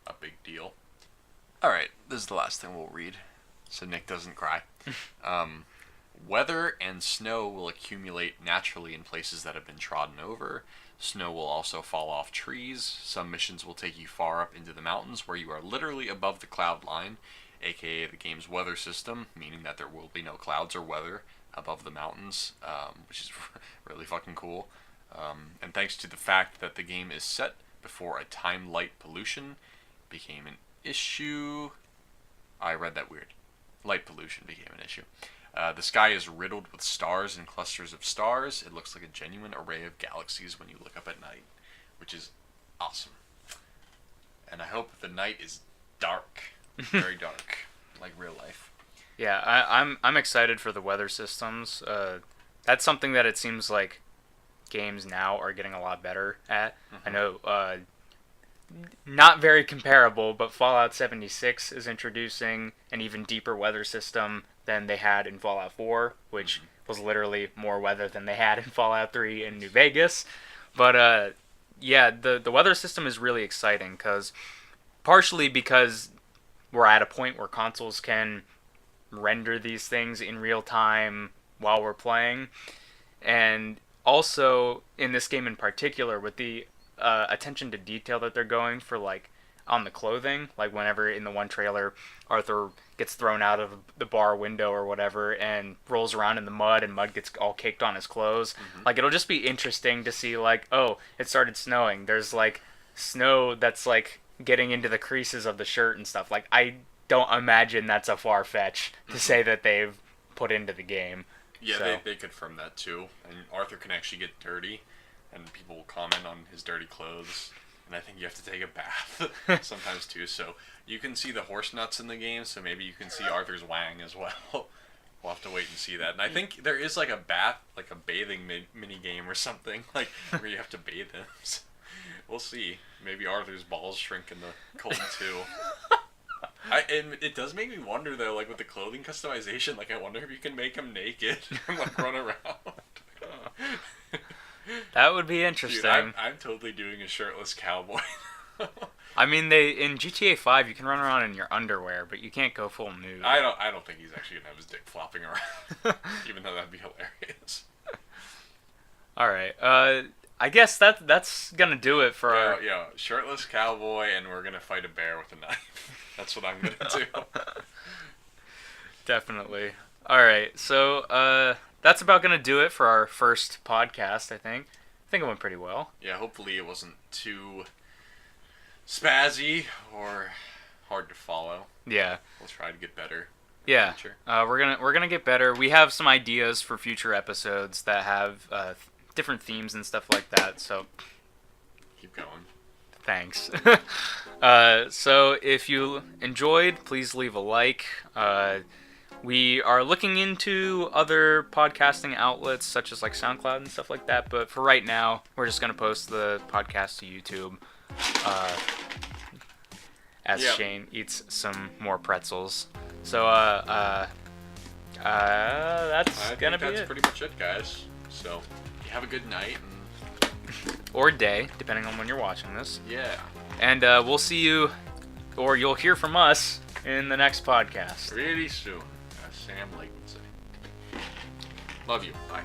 a big deal. Alright, this is the last thing we'll read, so Nick doesn't cry. Weather and snow will accumulate naturally in places that have been trodden over. Snow will also fall off trees. Some missions will take you far up into the mountains where you are literally above the cloud line, aka the game's weather system, meaning that there will be no clouds or weather above the mountains, which is really fucking cool. And thanks to the fact that the game is set before a time light pollution became an issue. I read that weird. Light pollution became an issue. The sky is riddled with stars and clusters of stars. It looks like a genuine array of galaxies when you look up at night, which is awesome. And I hope the night is dark, very dark, like real life. Yeah, I'm excited for the weather systems. That's something that it seems like games now are getting a lot better at. I know, not very comparable, but Fallout 76 is introducing an even deeper weather system than they had in Fallout 4, which was literally more weather than they had in Fallout 3 in New Vegas. But yeah, the weather system is really exciting partially because we're at a point where consoles can render these things in real time while we're playing, and also in this game in particular with the attention to detail that they're going for, like on the clothing, like whenever in the one trailer Arthur gets thrown out of the bar window or whatever and rolls around in the mud and mud gets all caked on his clothes. Like it'll just be interesting to see like, oh, it started snowing, there's like snow that's like getting into the creases of the shirt and stuff. Like I don't imagine that's a far fetch to say that they've put into the game. Yeah, so. they confirmed that too. And Arthur can actually get dirty, and people will comment on his dirty clothes. And I think you have to take a bath sometimes too. So you can see the horse nuts in the game, so maybe you can see Arthur's wang as well. We'll have to wait and see that. And I think there is like a bathing mini game or something, like where you have to bathe him. So we'll see. Maybe Arthur's balls shrink in the cold too. And it does make me wonder though, like with the clothing customization, like I wonder if you can make him naked and like run around. That would be interesting. Dude, I'm totally doing a shirtless cowboy. I mean, in GTA 5 you can run around in your underwear, but you can't go full nude. I don't think he's actually gonna have his dick flopping around, even though that'd be hilarious. All right, I guess that's gonna do it for our shirtless cowboy, and we're gonna fight a bear with a knife. That's what I'm gonna do. Definitely. All right, so that's about gonna do it for our first podcast. I think it went pretty well. Yeah, hopefully it wasn't too spazzy or hard to follow. Yeah, we'll try to get better. Yeah, we're gonna get better. We have some ideas for future episodes that have different themes and stuff like that. So keep going. Thanks. So if you enjoyed, please leave a like. We are looking into other podcasting outlets such as like SoundCloud and stuff like that, but for right now, we're just gonna post the podcast to YouTube as Shane eats some more pretzels. So That's I gonna think be that's it. pretty much it, guys. So, you have a good night, and Or day, depending on when you're watching this. yeah, And we'll see you, or you'll hear from us in the next podcast. pretty soon, as Sam Lake would say. Love you. Bye.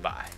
Bye.